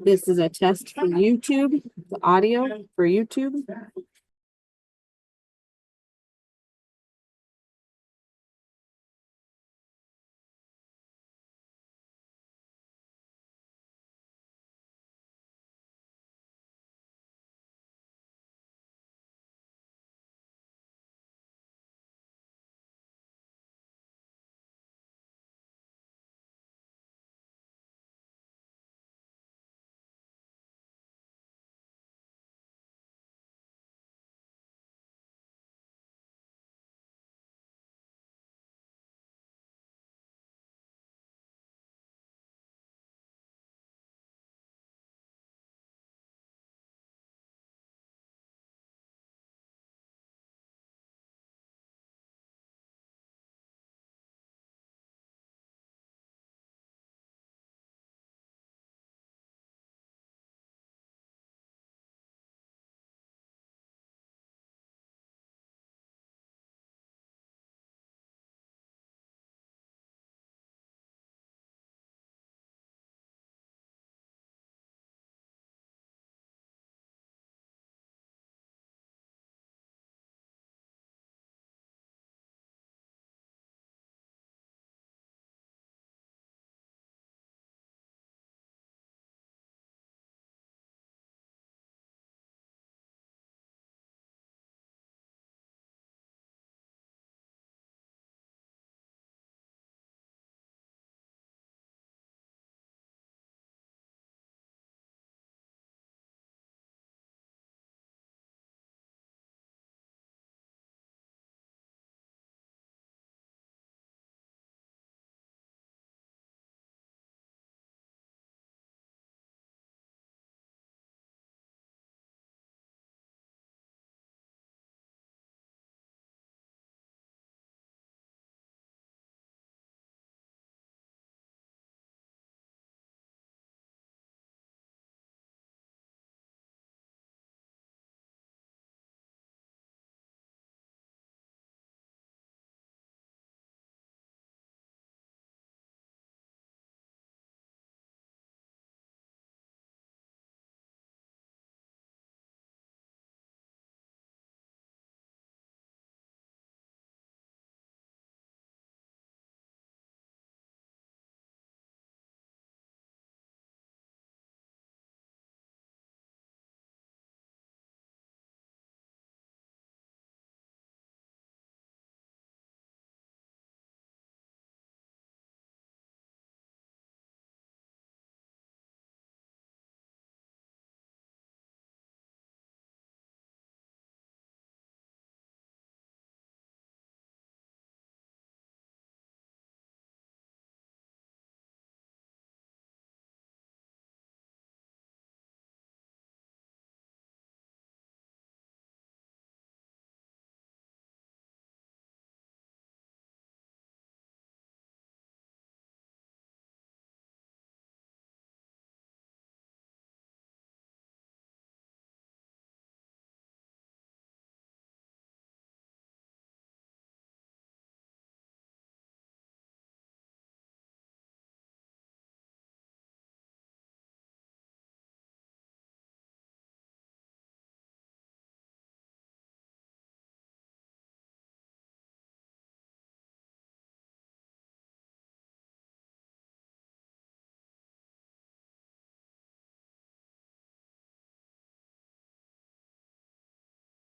This is a test for YouTube, the audio for YouTube.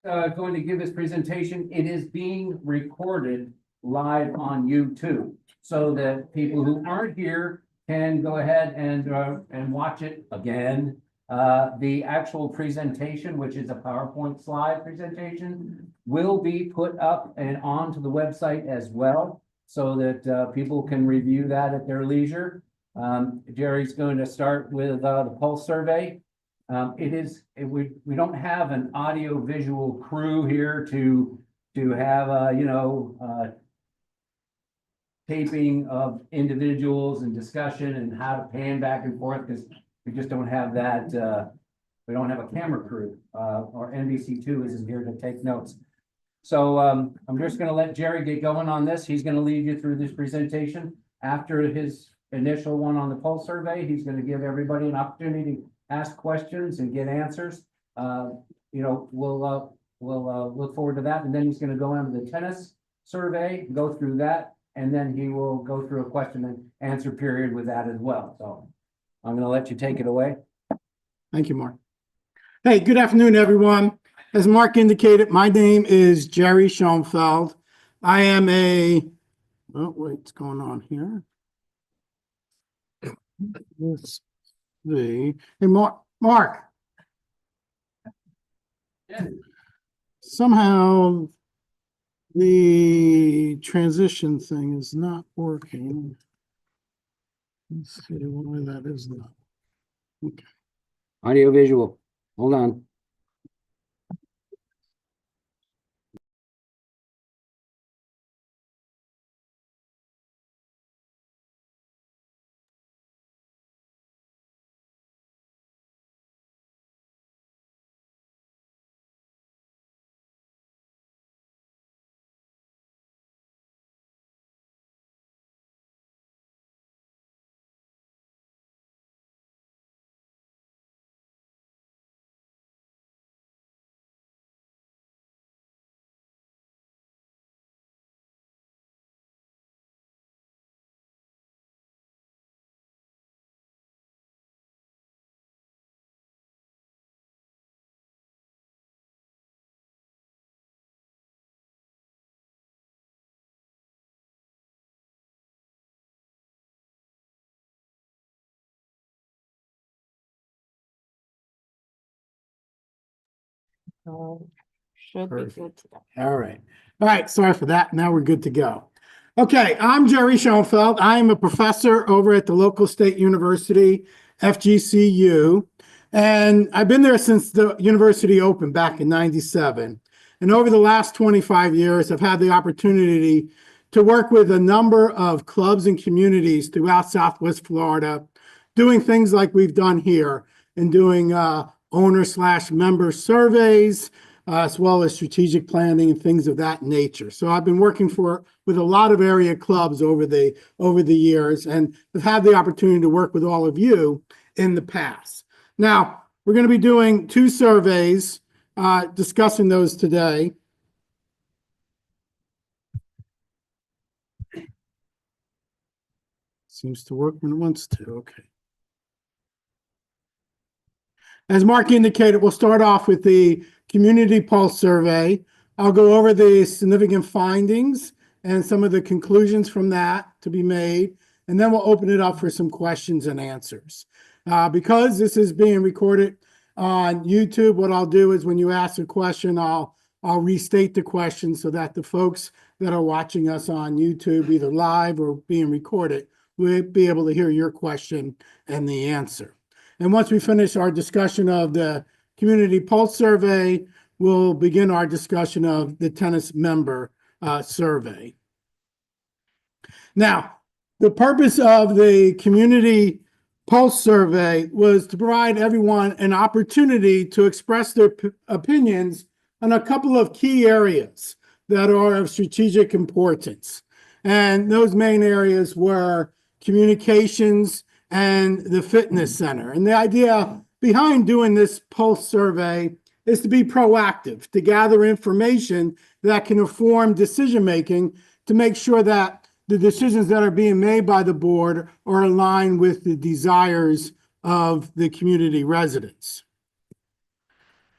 Going to give this presentation. It is being recorded live on YouTube so that people who aren't here can go ahead and watch it again. The actual presentation, which is a PowerPoint slide presentation, will be put up and onto the website as well so that people can review that at their leisure. Jerry's going to start with the pulse survey. We don't have an audio visual crew here to have taping of individuals and discussion and how to pan back and forth, because we just don't have that. We don't have a camera crew, or NBC2 isn't here to take notes. So I'm just going to let Jerry get going on this. He's going to lead you through this presentation. After his initial one on the pulse survey. He's gonna give everybody an opportunity to ask questions and get answers. We'll look forward to that, and then he's gonna go on to the tennis survey, go through that, and then he will go through a question and answer period with that as well. So I'm gonna let you take it away. Thank you, Mark. Hey, good afternoon, everyone. As Mark indicated, my name is Jerry Schoenfeld. I am oh, wait, what's going on here? Let's see. Hey, Mark. Yeah. Somehow the transition thing is not working. Let's see why that is not. Okay. Audio visual, hold on. Should be Perfect. good to go. All right. All right. Sorry for that. Now we're good to go. Okay. I'm Jerry Schoenfeld. I am a professor over at the local state university, FGCU. And I've been there since the university opened back in '97. And over the last 25 years, I've had the opportunity to work with a number of clubs and communities throughout Southwest Florida, doing things like we've done here and doing owner/member surveys, as well as strategic planning and things of that nature. So I've been working with a lot of area clubs over the years, and have had the opportunity to work with all of you in the past. Now, we're going to be doing 2 surveys, discussing those today. Seems to work when it wants to. Okay. As Mark indicated, we'll start off with the Community Pulse Survey. I'll go over the significant findings and some of the conclusions from that to be made, and then we'll open it up for some questions and answers. Because this is being recorded on YouTube, what I'll do is when you ask a question, I'll restate the question so that the folks that are watching us on YouTube, either live or being recorded, will be able to hear your question and the answer. And once we finish our discussion of the Community Pulse Survey, we'll begin our discussion of the tennis member survey. Now, the purpose of the Community Pulse Survey was to provide everyone an opportunity to express their opinions on a couple of key areas that are of strategic importance. And those main areas were communications and the fitness center. And the idea behind doing this pulse survey is to be proactive, to gather information that can inform decision-making to make sure that the decisions that are being made by the board are aligned with the desires of the community residents.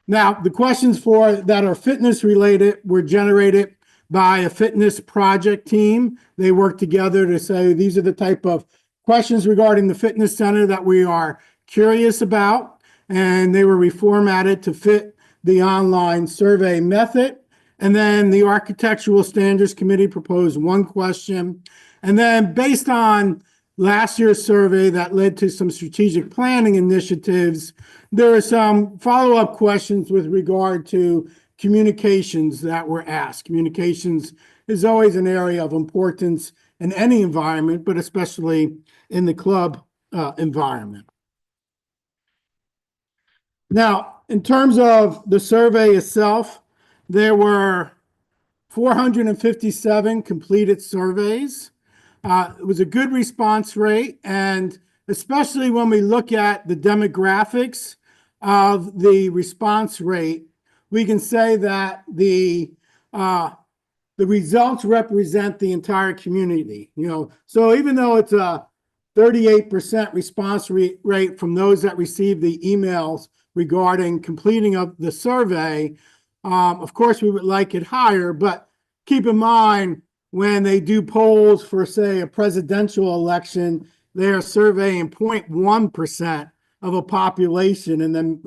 Now, the questions that are fitness related were generated by a fitness project team. They worked together to say, these are the type of questions regarding the fitness center that we are curious about, and they were reformatted to fit the online survey method. And then the Architectural Standards Committee proposed 1 question. And then based on last year's survey that led to some strategic planning initiatives, there are some follow-up questions with regard to communications that were asked. Communications is always an area of importance in any environment, but especially in the club environment. Now, in terms of the survey itself, there were 457 completed surveys. It was a good response rate, and especially when we look at the demographics of the response rate, we can say that the results represent the entire community, So even though it's a 38% response rate from those that received the emails regarding completing of the survey, of course, we would like it higher, but keep in mind when they do polls for, say, a presidential election, they are surveying 0.1% of a population and then,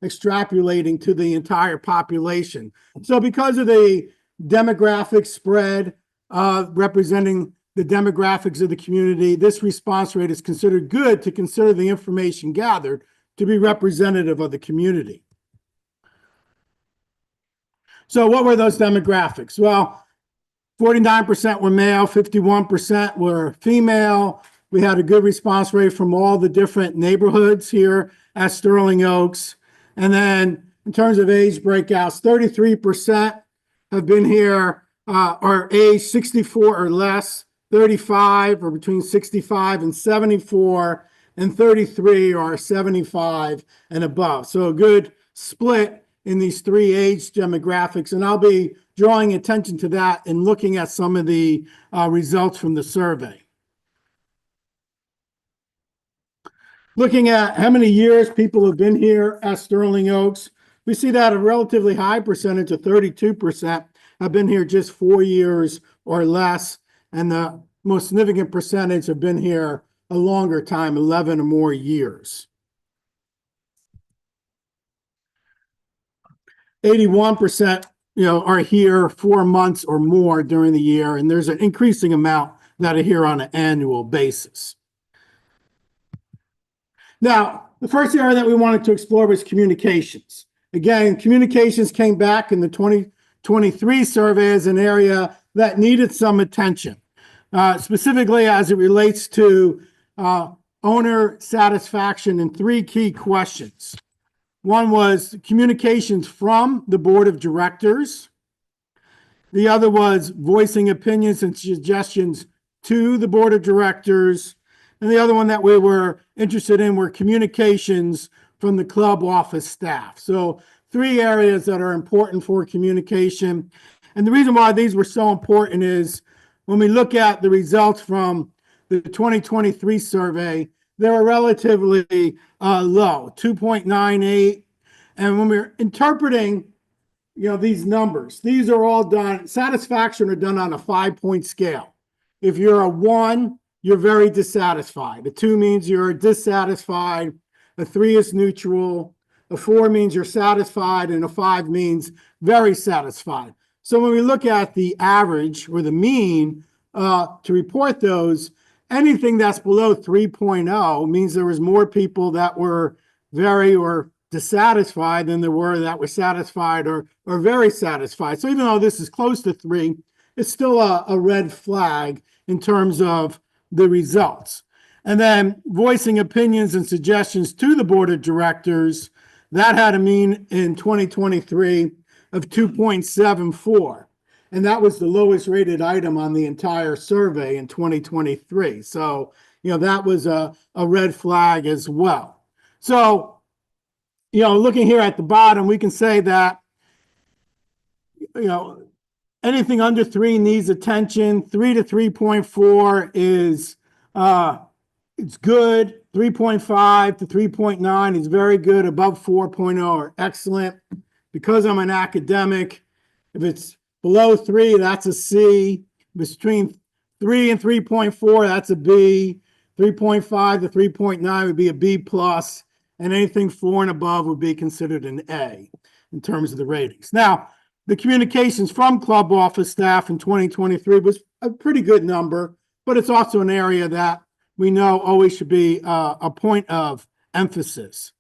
extrapolating to the entire population. So because of the demographic spread representing the demographics of the community, this response rate is considered good to consider the information gathered to be representative of the community. So what were those demographics? Well, 49% were male, 51% were female. We had a good response rate from all the different neighborhoods here at Sterling Oaks. And then in terms of age breakouts, 33% have been here are age 64 or less, 35 or between 65 and 74, and 33 are 75 and above. So a good split in these three age demographics. And I'll be drawing attention to that and looking at some of the results from the survey. Looking at how many years people have been here at Sterling Oaks, we see that a relatively high percentage of 32% have been here just 4 years or less. And the most significant percentage have been here a longer time, 11 or more years. 81%, are here 4 months or more during the year, and there's an increasing amount that are here on an annual basis. Now, the first area that we wanted to explore was communications. Again, communications came back in the 2023 survey as an area that needed some attention, specifically as it relates to owner satisfaction in 3 key questions. One was communications from the board of directors. The other was voicing opinions and suggestions to the board of directors. And the other one that we were interested in were communications from the club office staff. So 3 areas that are important for communication. And the reason why these were so important is when we look at the results from the 2023 survey, they were relatively low, 2.98. And when we're interpreting, these numbers, these are all done, satisfaction are done on a 5-point scale. If you're a 1, you're very dissatisfied. A 2 means you're dissatisfied. A 3 is neutral. A 4 means you're satisfied. And a 5 means very satisfied. So when we look at the average or the mean to report those, anything that's below 3.0 means there was more people that were very or dissatisfied than there were that were satisfied or very satisfied. So even though this is close to 3, it's still a red flag in terms of the results. And then voicing opinions and suggestions to the board of directors, that had a mean in 2023 of 2.74. And that was the lowest rated item on the entire survey in 2023. So, that was a red flag as well. So, looking here at the bottom, we can say that, anything under 3 needs attention. 3 to 3.4 is it's good. 3.5 to 3.9 is very good. Above 4.0 are excellent. Because I'm an academic, if it's below 3, that's a C. Between 3 and 3.4, that's a B. 3.5 to 3.9 would be a B plus, and anything 4 and above would be considered an A in terms of the ratings. Now, the communications from club office staff in 2023 was a pretty good number, but it's also an area that we know always should be a point of emphasis.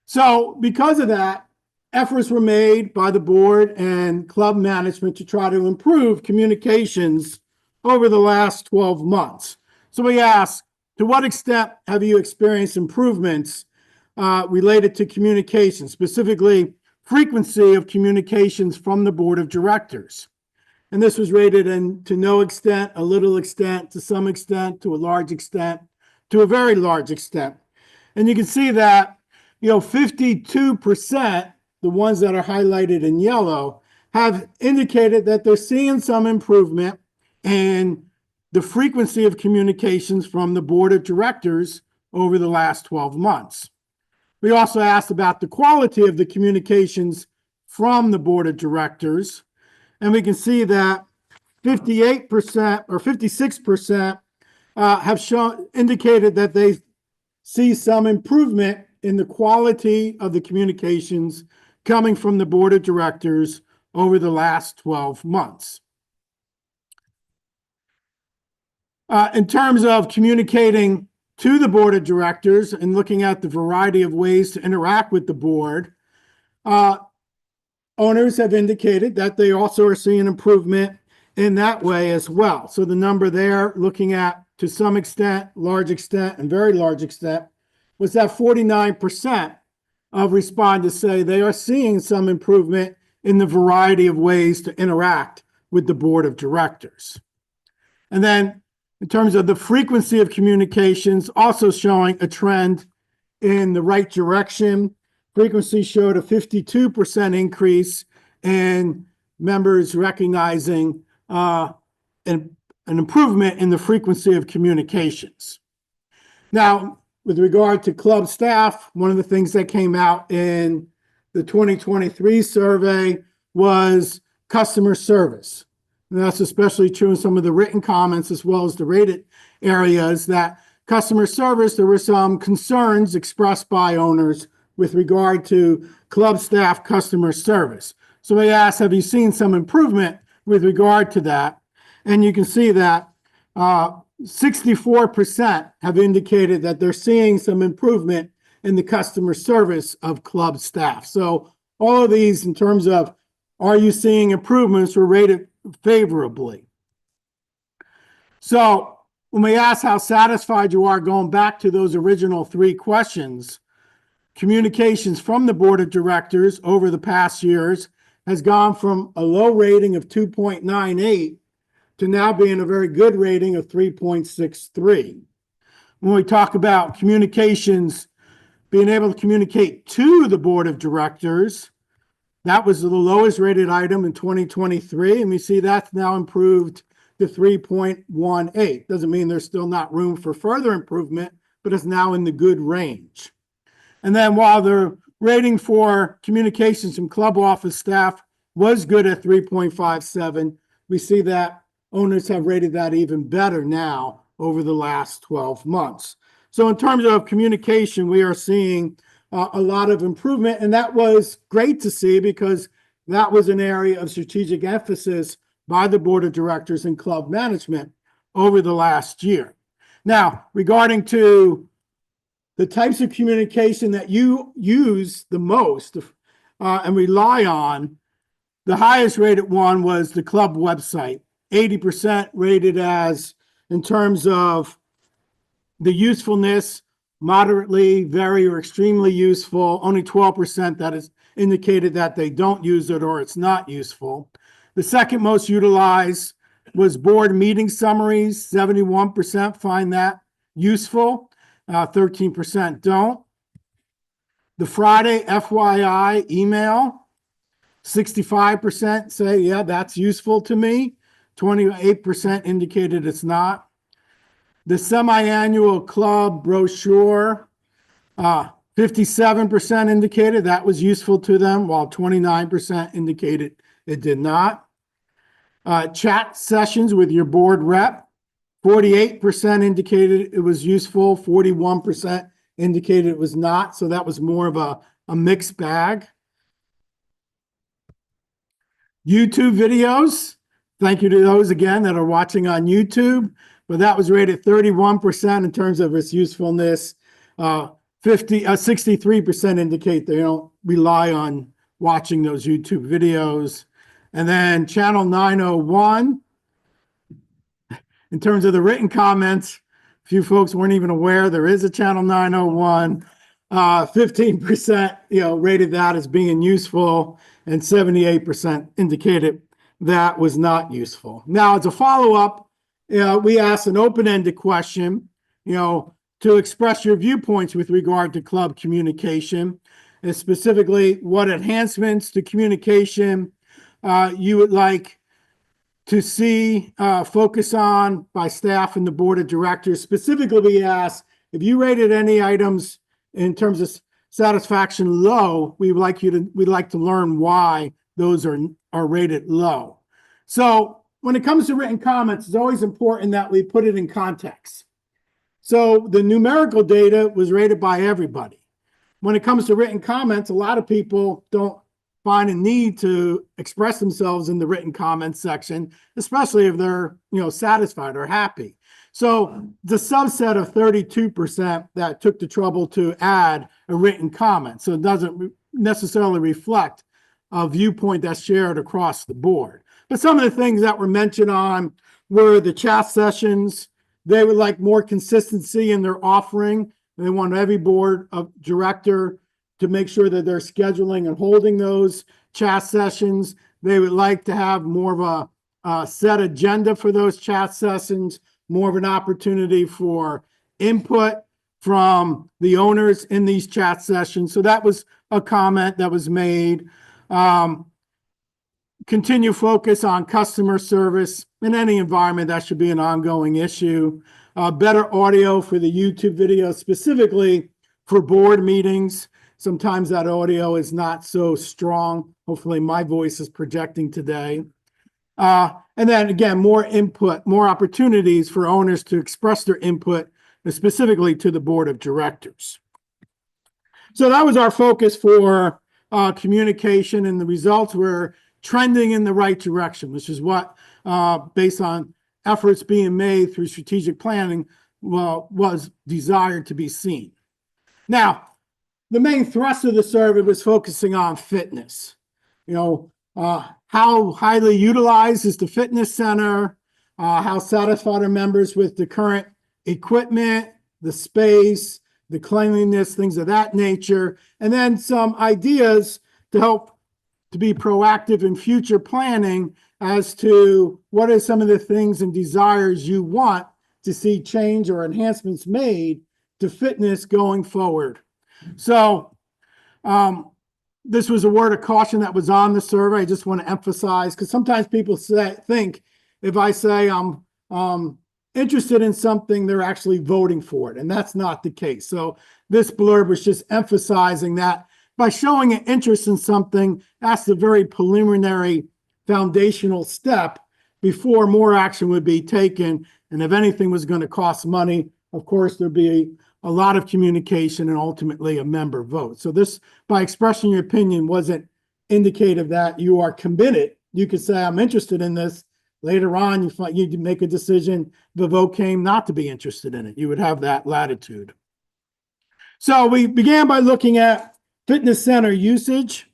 So because of that, efforts were made by the board and club management to try to improve communications over the last 12 months. So we asked, to what extent have you experienced improvements related to communication, specifically frequency of communications from the board of directors? And this was rated in to no extent, a little extent, to some extent, to a large extent, to a very large extent. And you can see that, 52%, the ones that are highlighted in yellow, have indicated that they're seeing some improvement in the frequency of communications from the board of directors over the last 12 months. We also asked about the quality of the communications from the board of directors, and we can see that 58% or 56% have indicated that they see some improvement in the quality of the communications coming from the board of directors over the last 12 months. In terms of communicating to the board of directors and looking at the variety of ways to interact with the board, owners have indicated that they also are seeing improvement in that way as well. So the number there, looking at to some extent, large extent, and very large extent, was that 49% of respondents say they are seeing some improvement in the variety of ways to interact with the board of directors. And then in terms of the frequency of communications, also showing a trend in the right direction. Frequency showed a 52% increase in members recognizing an improvement in the frequency of communications. Now, with regard to club staff, one of the things that came out in the 2023 survey was customer service. And that's especially true in some of the written comments as well as the rated areas, that customer service, there were some concerns expressed by owners with regard to club staff customer service. So they asked, have you seen some improvement with regard to that? And you can see that 64% have indicated that they're seeing some improvement in the customer service of club staff. So all of these, in terms of are you seeing improvements, were rated favorably. So when we ask how satisfied you are, going back to those original three questions, communications from the board of directors over the past years has gone from a low rating of 2.98 to now being a very good rating of 3.63. When we talk about communications, being able to communicate to the board of directors, that was the lowest rated item in 2023, and we see that's now improved to 3.18. Doesn't mean there's still not room for further improvement, but it's now in the good range. And then while the rating for communications from club office staff was good at 3.57, we see that owners have rated that even better now over the last 12 months. So in terms of communication, we are seeing a lot of improvement, and that was great to see because that was an area of strategic emphasis by the board of directors and club management over the last year. Now, regarding to the types of communication that you use the most and rely on, the highest rated one was the club website, 80% rated as, in terms of the usefulness, moderately, very, or extremely useful. Only 12% that is indicated that they don't use it or it's not useful. The second most utilized was board meeting summaries. 71% find that useful. 13% don't. The Friday FYI email, 65% say, yeah, that's useful to me. 28% indicated it's not. The semi-annual club brochure, 57% indicated that was useful to them, while 29% indicated it did not. Chat sessions with your board rep, 48% indicated it was useful, 41% indicated it was not, so that was more of a mixed bag. YouTube videos, thank you to those again that are watching on YouTube. But that was rated 31% in terms of its usefulness. 63% indicate they don't rely on watching those YouTube videos. And then channel 901, in terms of the written comments, a few folks weren't even aware there is a channel 901. 15%, rated that as being useful, and 78% indicated that was not useful. Now, as a follow-up, we asked an open-ended question, to express your viewpoints with regard to club communication, and specifically what enhancements to communication you would like to see focus on by staff and the board of directors. Specifically, we asked if you rated any items in terms of satisfaction low, we'd like to learn why those are rated low. So when it comes to written comments, it's always important that we put it in context. So the numerical data was rated by everybody. When it comes to written comments, a lot of people don't find a need to express themselves in the written comments section, especially if they're, satisfied or happy. So the subset of 32% that took the trouble to add a written comment. So it doesn't necessarily reflect a viewpoint that's shared across the board. But some of the things that were mentioned on were the chat sessions. They would like more consistency in their offering. They want every board of director to make sure that they're scheduling and holding those chat sessions. They would like to have more of a set agenda for those chat sessions, more of an opportunity for input from the owners in these chat sessions. So that was a comment that was made. Continue focus on customer service in any environment. That should be an ongoing issue. Better audio for the YouTube video, specifically for board meetings. Sometimes that audio is not so strong. Hopefully my voice is projecting today. And then again, more input, more opportunities for owners to express their input, specifically to the board of directors. So that was our focus for communication, and the results were trending in the right direction, which is what, based on efforts being made through strategic planning, was desired to be seen. Now, the main thrust of the survey was focusing on fitness. How highly utilized is the fitness center? How satisfied are members with the current equipment, the space, the cleanliness, things of that nature, and then some ideas to help to be proactive in future planning as to what are some of the things and desires you want to see change or enhancements made to fitness going forward. So this was a word of caution that was on the survey. I just want to emphasize, because sometimes people think if I say I'm interested in something, they're actually voting for it, and that's not the case. So this blurb was just emphasizing that by showing an interest in something, that's the very preliminary foundational step before more action would be taken. And if anything was going to cost money, of course, there'd be a lot of communication and ultimately a member vote. So this, by expressing your opinion, wasn't indicative that you are committed. You could say, I'm interested in this. Later on, you make a decision, the vote came not to be interested in it. You would have that latitude. So we began by looking at fitness center usage,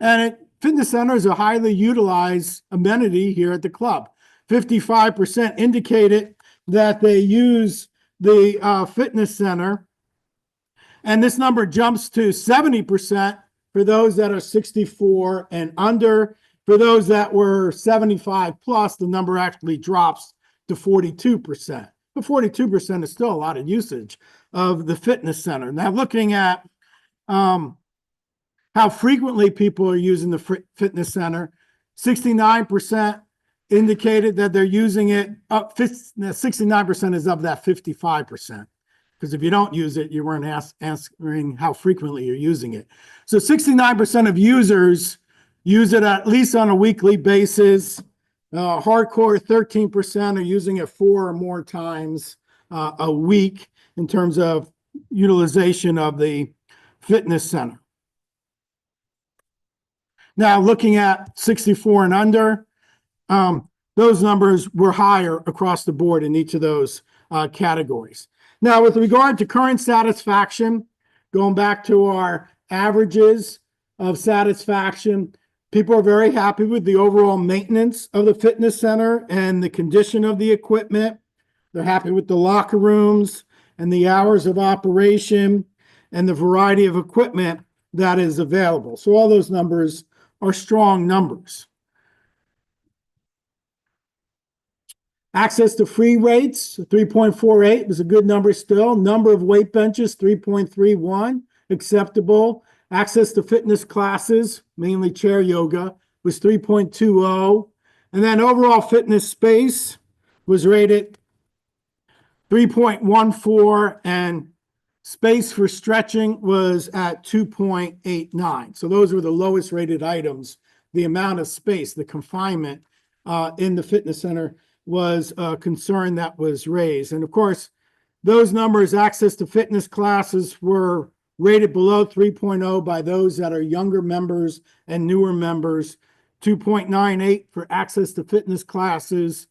and fitness center is a highly utilized amenity here at the club. 55% indicated that they use the fitness center, and this number jumps to 70% for those that are 64 and under. For those that were 75 plus, the number actually drops to 42%. But 42% is still a lot of usage of the fitness center. Now, looking at how frequently people are using the fitness center, 69% indicated that they're using it. 69% is of that 55%. Because if you don't use it, you weren't answering how frequently you're using it. So 69% of users use it at least on a weekly basis. Hardcore 13% are using it 4 or more times a week in terms of utilization of the fitness center. Now, looking at 64 and under, those numbers were higher across the board in each of those categories. Now, with regard to current satisfaction, going back to our averages of satisfaction, people are very happy with the overall maintenance of the fitness center and the condition of the equipment. They're happy with the locker rooms and the hours of operation and the variety of equipment that is available. So all those numbers are strong numbers. Access to free weights, 3.48 was a good number still. Number of weight benches, 3.31, acceptable. Access to fitness classes, mainly chair yoga, was 3.20. And then overall fitness space was rated 3.14, and space for stretching was at 2.89. So those were the lowest rated items. The amount of space, the confinement in the fitness center was a concern that was raised. And of course, those numbers, access to fitness classes, were rated below 3.0 by those that are younger members and newer members, 2.98 for access to fitness classes,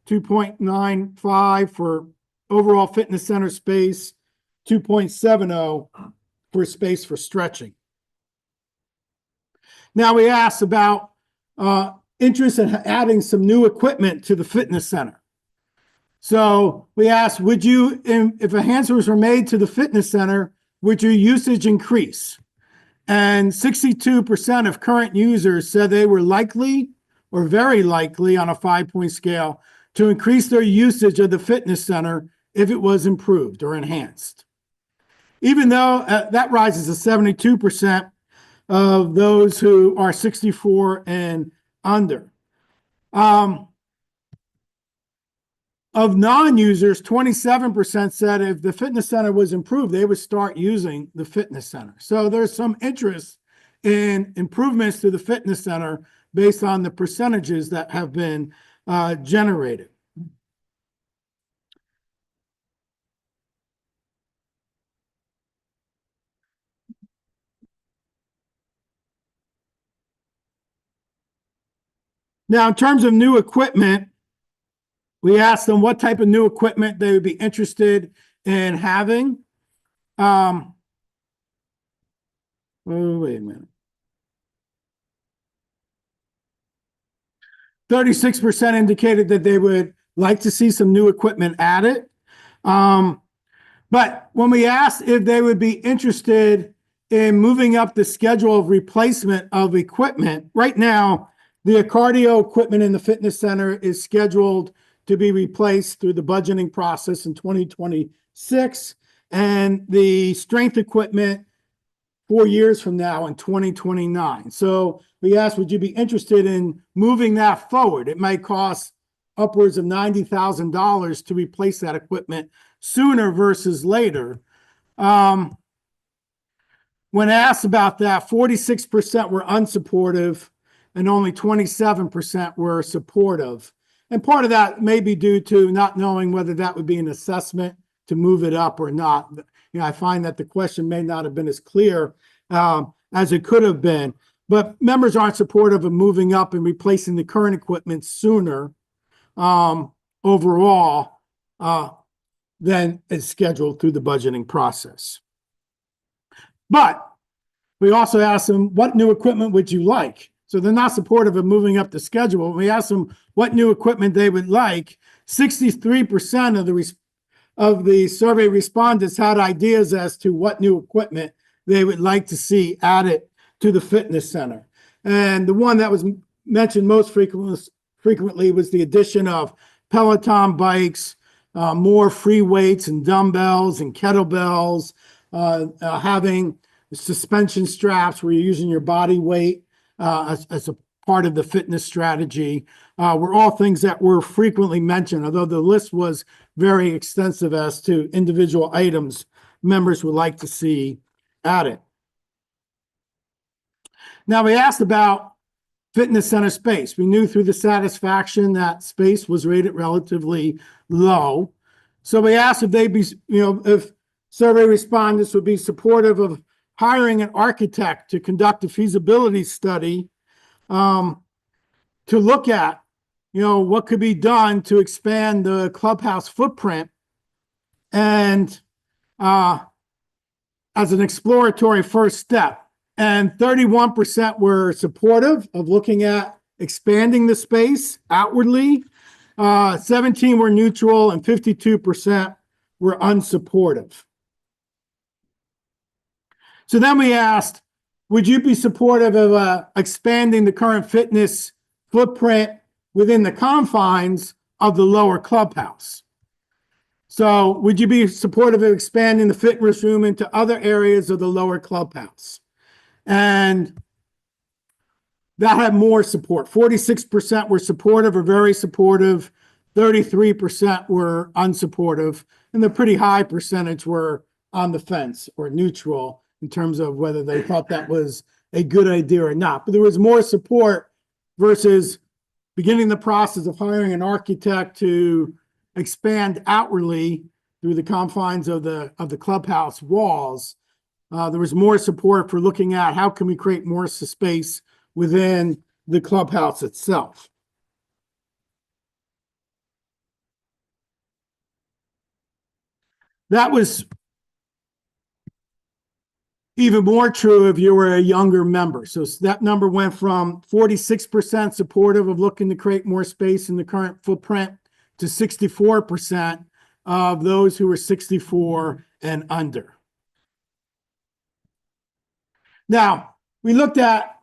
2.95 for overall fitness center space, 2.70 for space for stretching. Now we asked about interest in adding some new equipment to the fitness center. So we asked, would you, if enhancements were made to the fitness center, would your usage increase? And 62% of current users said they were likely or very likely on a 5-point scale to increase their usage of the fitness center if it was improved or enhanced. Even though that rises to 72% of those who are 64 and under. Of non-users, 27% said if the fitness center was improved, they would start using the fitness center. So there's some interest in improvements to the fitness center based on the percentages that have been generated. Now, in terms of new equipment, we asked them what type of new equipment they would be interested in having. Wait a minute. 36% indicated that they would like to see some new equipment added. But when we asked if they would be interested in moving up the schedule of replacement of equipment, right now, the cardio equipment in the fitness center is scheduled to be replaced through the budgeting process in 2026, and the strength equipment 4 years from now in 2029. So we asked, would you be interested in moving that forward? It might cost upwards of $90,000 to replace that equipment sooner versus later. When asked about that, 46% were unsupportive and only 27% were supportive. And part of that may be due to not knowing whether that would be an assessment to move it up or not. You know, I find that the question may not have been as clear as it could have been. But members aren't supportive of moving up and replacing the current equipment sooner overall than is scheduled through the budgeting process. But we also asked them, what new equipment would you like? So they're not supportive of moving up the schedule. We asked them what new equipment they would like. 63% of the survey respondents had ideas as to what new equipment they would like to see added to the fitness center. And the one that was mentioned most frequently was the addition of Peloton bikes, more free weights and dumbbells and kettlebells, having suspension straps where you're using your body weight as a part of the fitness strategy, were all things that were frequently mentioned, although the list was very extensive as to individual items members would like to see added. Now, we asked about fitness center space. We knew through the satisfaction that space was rated relatively low. So we asked if they'd be, if survey respondents would be supportive of hiring an architect to conduct a feasibility study to look at, what could be done to expand the clubhouse footprint and as an exploratory first step. And 31% were supportive of looking at expanding the space outwardly. 17 were neutral and 52% were unsupportive. So then we asked, would you be supportive of expanding the current fitness footprint within the confines of the lower clubhouse. So would you be supportive of expanding the fitness room into other areas of the lower clubhouse? And that had more support. 46% were supportive or very supportive. 33% were unsupportive. And the pretty high percentage were on the fence or neutral in terms of whether they thought that was a good idea or not. But there was more support versus beginning the process of hiring an architect to expand outwardly through the confines of the clubhouse walls. There was more support for looking at how can we create more space within the clubhouse itself. That was even more true if you were a younger member. So that number went from 46% supportive of looking to create more space in the current footprint to 64% of those who were 64 and under. Now, we looked at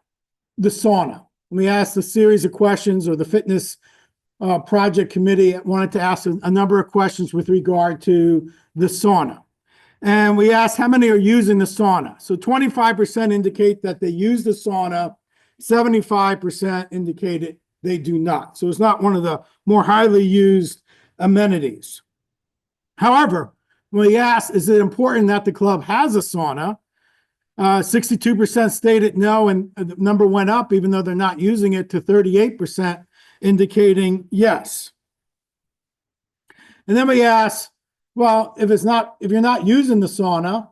the sauna. We asked a series of questions, or the fitness project committee wanted to ask a number of questions with regard to the sauna. And we asked how many are using the sauna. So 25% indicate that they use the sauna, 75% indicated they do not. So it's not one of the more highly used amenities. However, when we asked, is it important that the club has a sauna? 62% stated no, and the number went up, even though they're not using it, to 38%, indicating yes. And then we asked, well, if you're not using the sauna,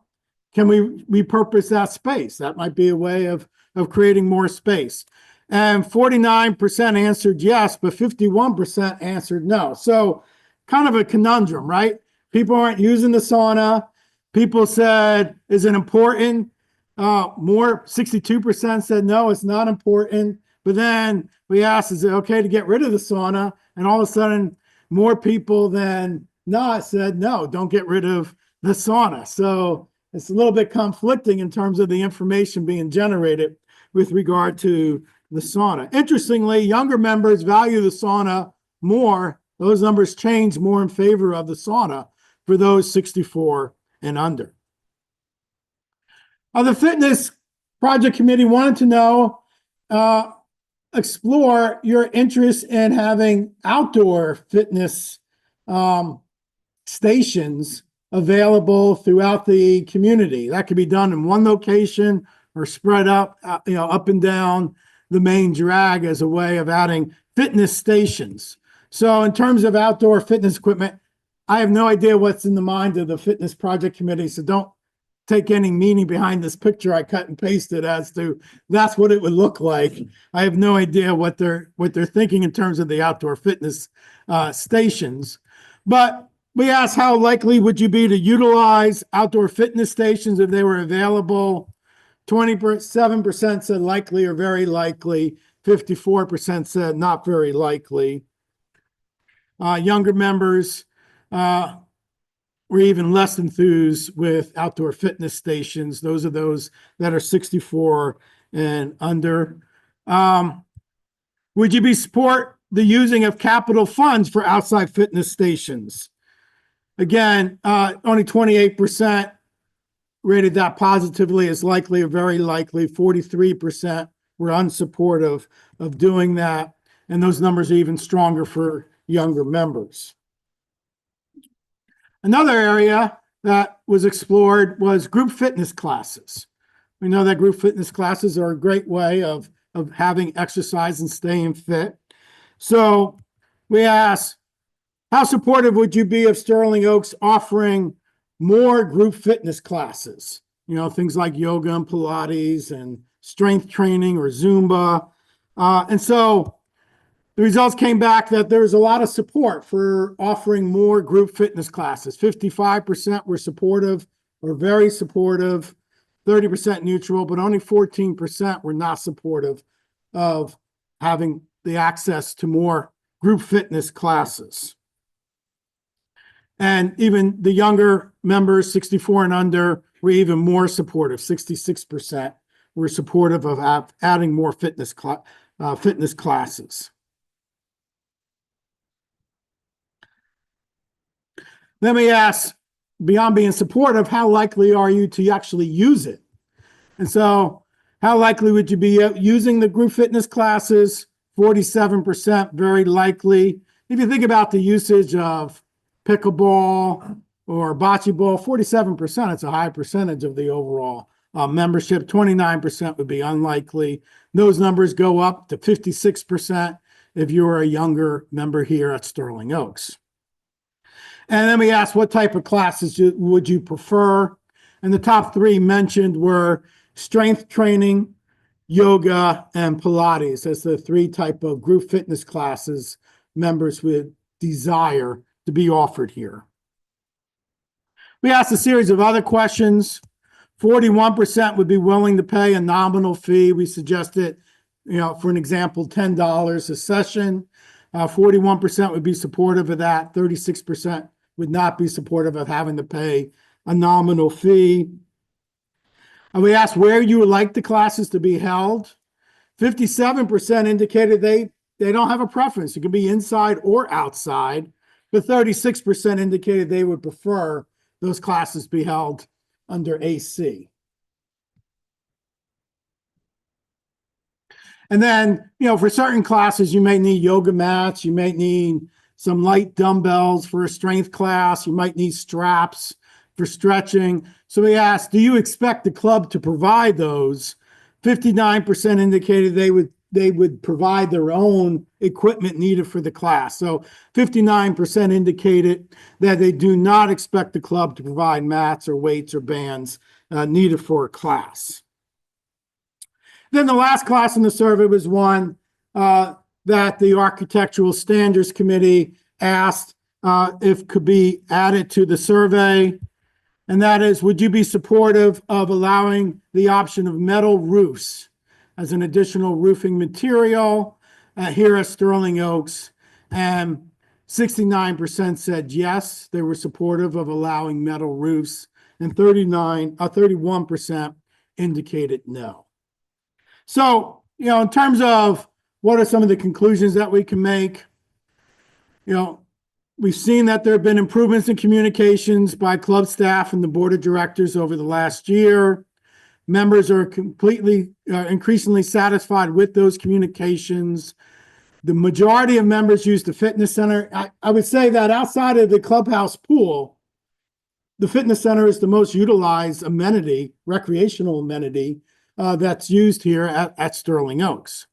can we repurpose that space? That might be a way of creating more space. And 49% answered yes, but 51% answered no. So kind of a conundrum, right? People aren't using the sauna. People said, is it important? 62% said no, it's not important. But then we asked, is it okay to get rid of the sauna? And all of a sudden, more people than not said no, don't get rid of the sauna. So it's a little bit conflicting in terms of the information being generated with regard to the sauna. Interestingly, younger members value the sauna more. Those numbers change more in favor of the sauna for those 64 and under. The fitness project committee wanted to know, explore your interest in having outdoor fitness stations available throughout the community. That could be done in one location or spread up, up and down the main drag as a way of adding fitness stations. So in terms of outdoor fitness equipment, I have no idea what's in the mind of the fitness project committee, so don't take any meaning behind this picture I cut and pasted as to that's what it would look like. I have no idea what they're thinking in terms of the outdoor fitness stations. But we asked, how likely would you be to utilize outdoor fitness stations if they were available? 27% said likely or very likely. 54% said not very likely. Younger members were even less enthused with outdoor fitness stations. Those are those that are 64 and under. Would you support the using of capital funds for outside fitness stations? Again, only 28% rated that positively as likely or very likely. 43% were unsupportive of doing that. And those numbers are even stronger for younger members. Another area that was explored was group fitness classes. We know that group fitness classes are a great way of having exercise and staying fit. So we asked, how supportive would you be of Sterling Oaks offering more group fitness classes? Things like yoga and Pilates and strength training or Zumba. And so the results came back that there was a lot of support for offering more group fitness classes. 55% were supportive or very supportive, 30% neutral, but only 14% were not supportive of having the access to more group fitness classes. And even the younger members, 64 and under, were even more supportive. 66% were supportive of adding more fitness classes. Let me ask, beyond being supportive, how likely are you to actually use it? And so how likely would you be using the group fitness classes? 47%, very likely. If you think about the usage of pickleball or bocce ball, 47%, it's a high percentage of the overall membership. 29% would be unlikely. Those numbers go up to 56% if you're a younger member here at Sterling Oaks. And then we asked, what type of classes would you prefer? And the top three mentioned were strength training, yoga, and Pilates as the three type of group fitness classes members would desire to be offered here. We asked a series of other questions. 41% would be willing to pay a nominal fee. We suggested, for an example, $10 a session. 41% would be supportive of that. 36% would not be supportive of having to pay a nominal fee. And we asked where you would like the classes to be held. 57% indicated they don't have a preference. It could be inside or outside, but 36% indicated they would prefer those classes be held under AC. And then, for certain classes, you may need yoga mats, you may need some light dumbbells for a strength class, you might need straps for stretching. So we asked, do you expect the club to provide those? 59% indicated they would provide their own equipment needed for the class. So 59% indicated that they do not expect the club to provide mats or weights or bands needed for a class. Then the last class in the survey was one that the Architectural Standards Committee asked if could be added to the survey. And that is, would you be supportive of allowing the option of metal roofs as an additional roofing material here at Sterling Oaks? And 69% said yes, they were supportive of allowing metal roofs, and 31% indicated no. So, in terms of what are some of the conclusions that we can make, we've seen that there have been improvements in communications by club staff and the board of directors over the last year. Members are increasingly satisfied with those communications. The majority of members use the fitness center. I would say that outside of the clubhouse pool, the fitness center is the most utilized amenity, recreational amenity, that's used here at Sterling Oaks.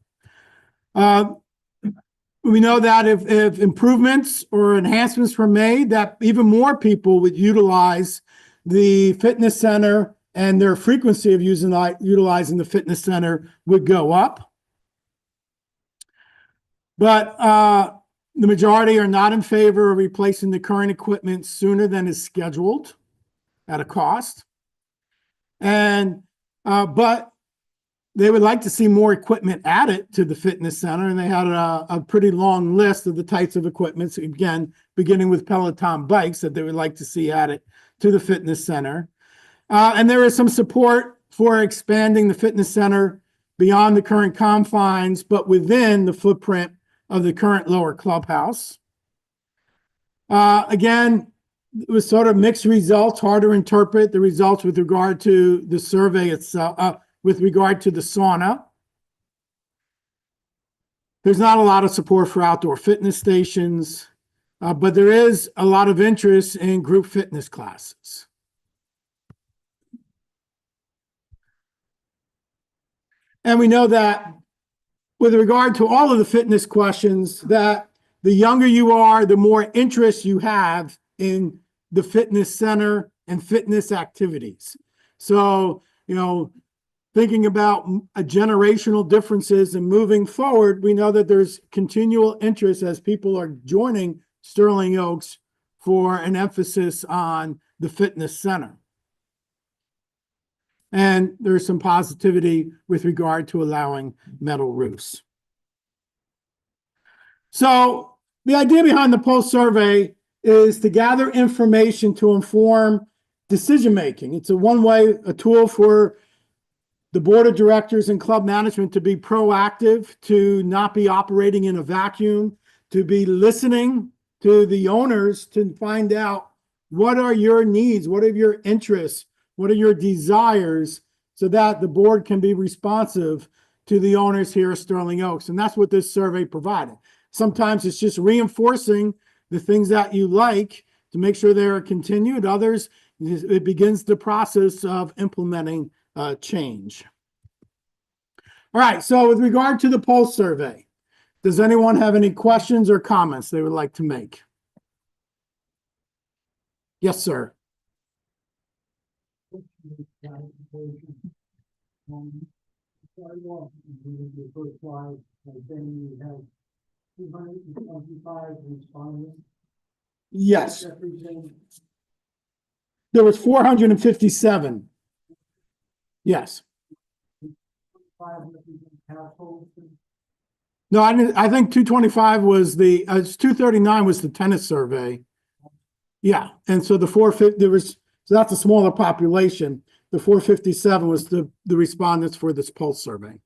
We know that if improvements or enhancements were made, that even more people would utilize the fitness center, and their frequency of utilizing the fitness center would go up. But the majority are not in favor of replacing the current equipment sooner than is scheduled at a cost. But they would like to see more equipment added to the fitness center, and they had a pretty long list of the types of equipment, again, beginning with Peloton bikes that they would like to see added to the fitness center. And there is some support for expanding the fitness center beyond the current confines, but within the footprint of the current lower clubhouse. Again, it was sort of mixed results, hard to interpret the results with regard to the survey itself. With regard to the sauna, there's not a lot of support for outdoor fitness stations, but there is a lot of interest in group fitness classes. And we know that with regard to all of the fitness questions, that the younger you are, the more interest you have in the fitness center and fitness activities. So, thinking about generational differences and moving forward, we know that there's continual interest as people are joining Sterling Oaks for an emphasis on the fitness center. And there's some positivity with regard to allowing metal roofs. So the idea behind the pulse survey is to gather information to inform decision-making. It's a tool for the board of directors and club management to be proactive, to not be operating in a vacuum, to be listening to the owners to find out what are your needs? What are your interests? What are your desires? So that the board can be responsive to the owners here at Sterling Oaks. And that's what this survey provided. Sometimes it's just reinforcing the things that you like to make sure they're continued. Others, it begins the process of implementing change. All right, so with regard to the pulse survey, does anyone have any questions or comments they would like to make? Yes, sir. Sidewalk, the first slide, then you have 225 respondents. Yes, Represent there was 457. Yes. 5 represent households. No, I think 225 was the, 239 was the tennis survey. Yeah, and so the 450, so that's a smaller population. The 457 was the respondents for this pulse survey.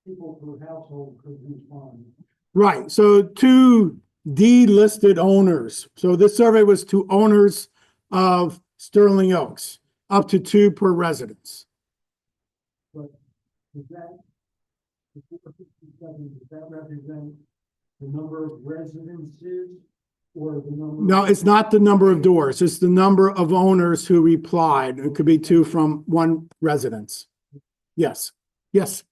People per household could respond. Right, so 2 delisted owners. So this survey was to owners of Sterling Oaks, up to 2 per residence. But does that, the 457, does that represent the number of residences or the number? No, it's not the number of doors, it's the number of owners who replied. It could be 2 from 1 residence. Yes, yes.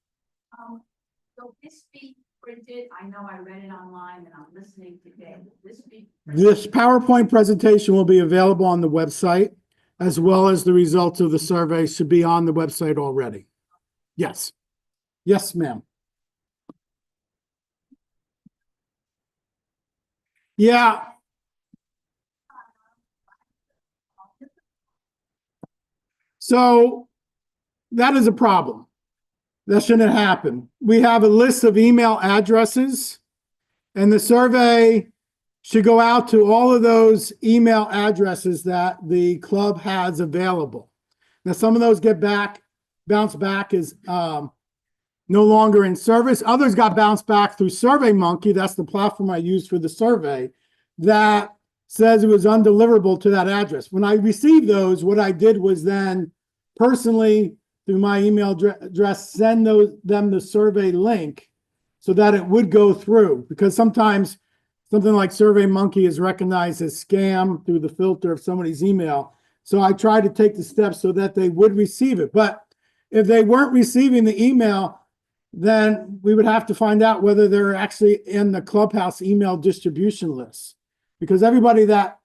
So this be printed, I know I read it online and I'm listening today, this be. This PowerPoint presentation will be available on the website, as well as the results of the survey should be on the website already. Yes. Yes, ma'am. Yeah. So that is a problem. That shouldn't happen. We have a list of email addresses, and the survey should go out to all of those email addresses that the club has available. Now, some of those bounce back as no longer in service. Others got bounced back through SurveyMonkey. That's the platform I used for the survey, that says it was undeliverable to that address. When I received those, what I did was then personally, through my email address, send them the survey link so that it would go through, because sometimes something like SurveyMonkey is recognized as scam through the filter of somebody's email. So I tried to take the steps so that they would receive it. But if they weren't receiving the email, then we would have to find out whether they're actually in the Clubhouse email distribution list. Because everybody that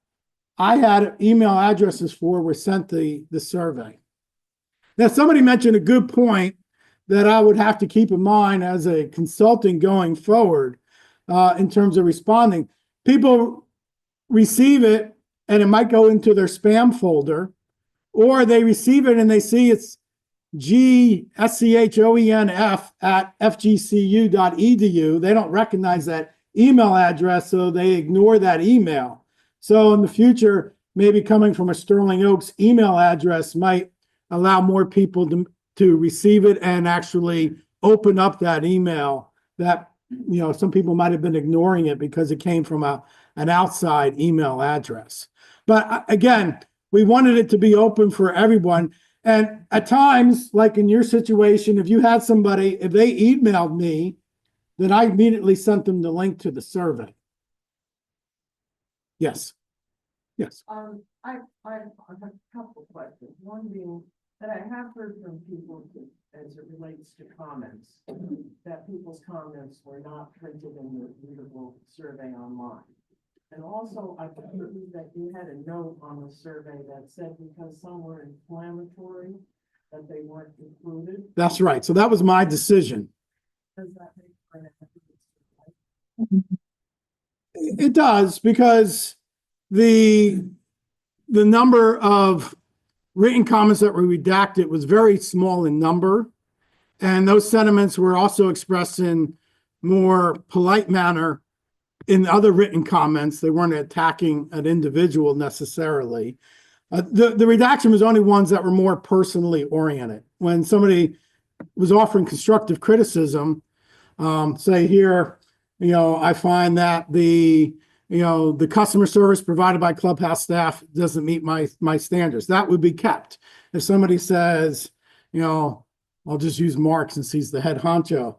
I had email addresses for were sent the survey. Now, somebody mentioned a good point that I would have to keep in mind as a consultant going forward in terms of responding. People receive it and it might go into their spam folder, or they receive it and they see it's schonf@fgcu.edu. They don't recognize that email address, so they ignore that email. So in the future, maybe coming from a Sterling Oaks email address might allow more people to receive it and actually open up that email that, you know, some people might have been ignoring it because it came from an outside email address. But again, we wanted it to be open for everyone. And at times, like in your situation, if you had somebody, if they emailed me, then I immediately sent them the link to the survey. Yes. Yes. I have a couple of questions. One being that I have heard from people as it relates to comments, that people's comments were not printed in the readable survey online. And also, I believe that you had a note on the survey that said because some were inflammatory, that they weren't included. That's right. So that was my decision. Does that make sense? It does, because the number of written comments that were redacted was very small in number. And those sentiments were also expressed in more polite manner in other written comments. They weren't attacking an individual necessarily. The redaction was only ones that were more personally oriented. When somebody was offering constructive criticism, Say here, I find that the customer service provided by clubhouse staff doesn't meet my standards. That would be kept. If somebody says, I'll just use Mark since he's the head honcho.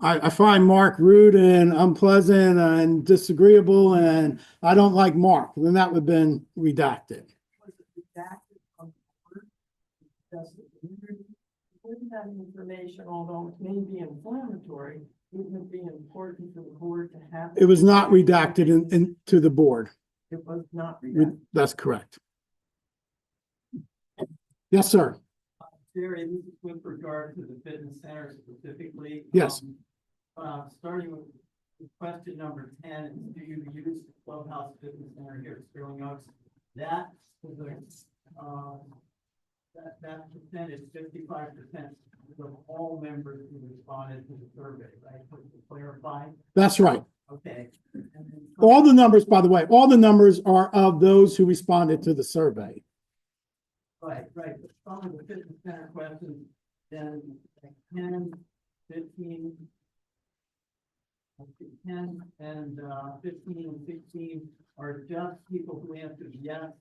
I find Mark rude and unpleasant and disagreeable, and I don't like Mark, then that would have been redacted. Was it redacted from the board? Does it- Wouldn't that information, although it may be inflammatory, wouldn't it be important for the board to have? It was not redacted to the board. It was not redacted. That's correct. Yes, sir. Jerry, this is with regard to the fitness center specifically. Yes. Starting with question number 10, do you use the Clubhouse Fitness Center here at Sterling Oaks? That is that percentage, 55% of all members who responded to the survey, right? Just to clarify. That's right. Okay. And then All the numbers, by the way, all the numbers are of those who responded to the survey. Right. But some of the fitness center questions, then like 10, 15, let's see, 10 and 15 and 16 are just people who answered yes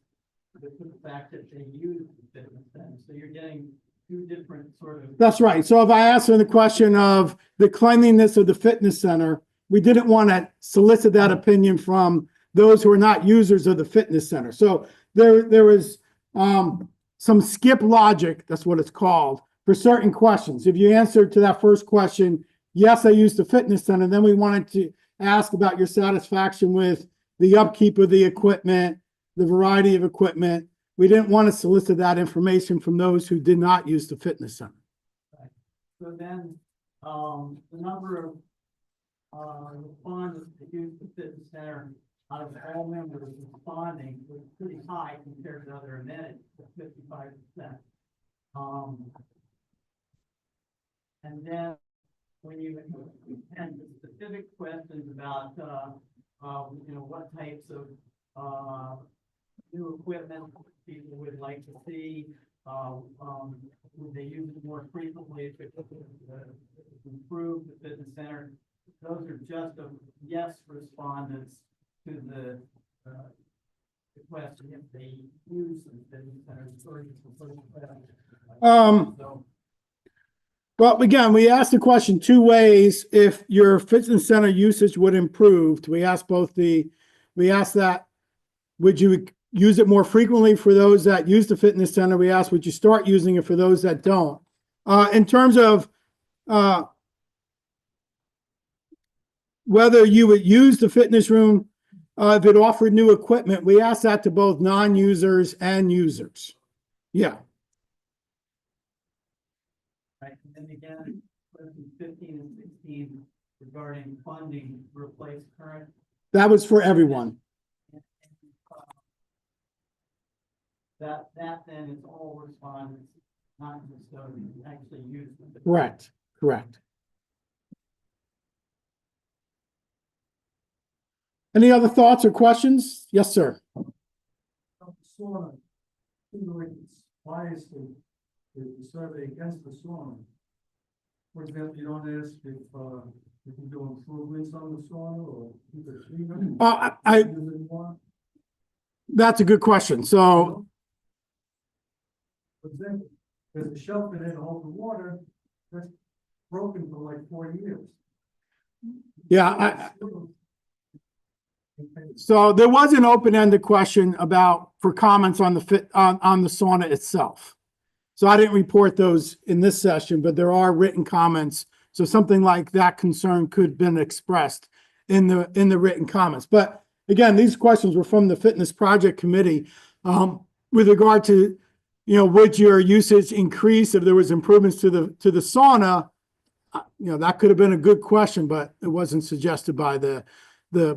to the fact that they use the fitness center. So you're getting two different sort of. That's right. So if I answer the question of the cleanliness of the fitness center, we didn't want to solicit that opinion from those who are not users of the fitness center. So there was some skip logic, that's what it's called, for certain questions. If you answered to that first question, yes, I use the fitness center, then we wanted to ask about your satisfaction with the upkeep of the equipment, the variety of equipment. We didn't want to solicit that information from those who did not use the fitness center. So then, the number of respondents that use the fitness center out of all members responding was pretty high compared to other amenities, 55%. And then when you had the specific questions about, what types of new equipment people would like to see, would they use it more frequently if it improve the fitness center? Those are just of yes respondents to the question if they use the fitness center. So, Well, again, we asked the question two ways. If your fitness center usage would improve, we asked that, would you use it more frequently for those that use the fitness center? We asked, would you start using it for those that don't? In terms of whether you would use the fitness room if it offered new equipment, we asked that to both non-users and users. Yeah. right, and then again, questions 15 and 16 regarding funding to replace current. That was for everyone. That then is all respondents, not custodians, actually use them. Correct. Any other thoughts or questions? Yes, sir. Sauna, why is the survey against the sauna? For example, you don't ask if you can do improvements on the sauna or keep it cleaner? That's a good question. So, For example, there's a shelf in it, hold the water, that's broken for like 40 years. yeah, so there was an open-ended question for comments on the on the sauna itself. So I didn't report those in this session, but there are written comments. So something like that concern could have been expressed in the written comments. But again, these questions were from the Fitness Project Committee with regard to, would your usage increase if there was improvements to the sauna? That could have been a good question, but it wasn't suggested by the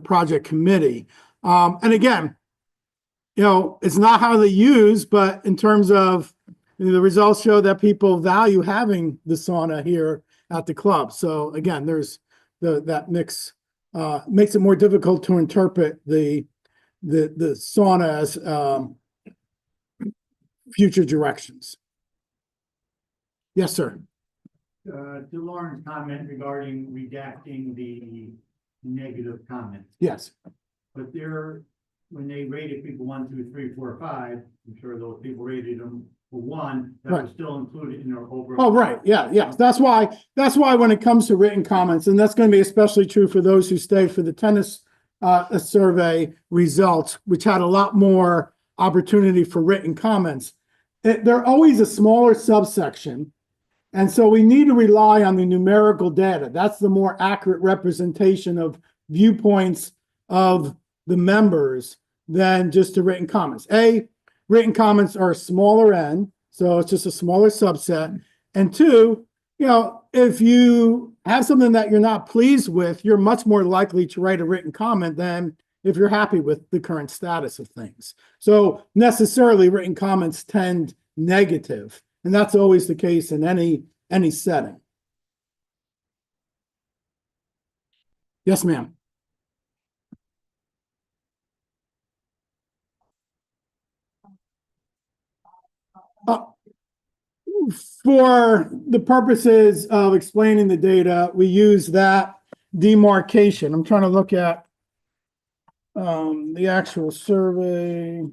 project committee. And again, it's not highly used, but in terms of the results show that people value having the sauna here at the club. So again, there's that mix makes it more difficult to interpret the sauna as future directions. Yes, sir. To Lauren's comment regarding redacting the negative comments, Yes. but they're, when they rated people 1, 2, 3, 4, 5, I'm sure those people rated them for 1, that was Right. still included in their overall. Oh, right, yeah, yes, that's why when it comes to written comments, and that's gonna be especially true for those who stay for the tennis survey results, which had a lot more opportunity for written comments. They're always a smaller subsection, and so we need to rely on the numerical data. That's the more accurate representation of viewpoints of the members than just the written comments. Written comments are a smaller end, so it's just a smaller subset. And two, if you have something that you're not pleased with, you're much more likely to write a written comment than if you're happy with the current status of things. So necessarily written comments tend negative, and that's always the case in any setting. Yes, ma'am. For the purposes of explaining the data, we use that demarcation. I'm trying to look at the actual survey.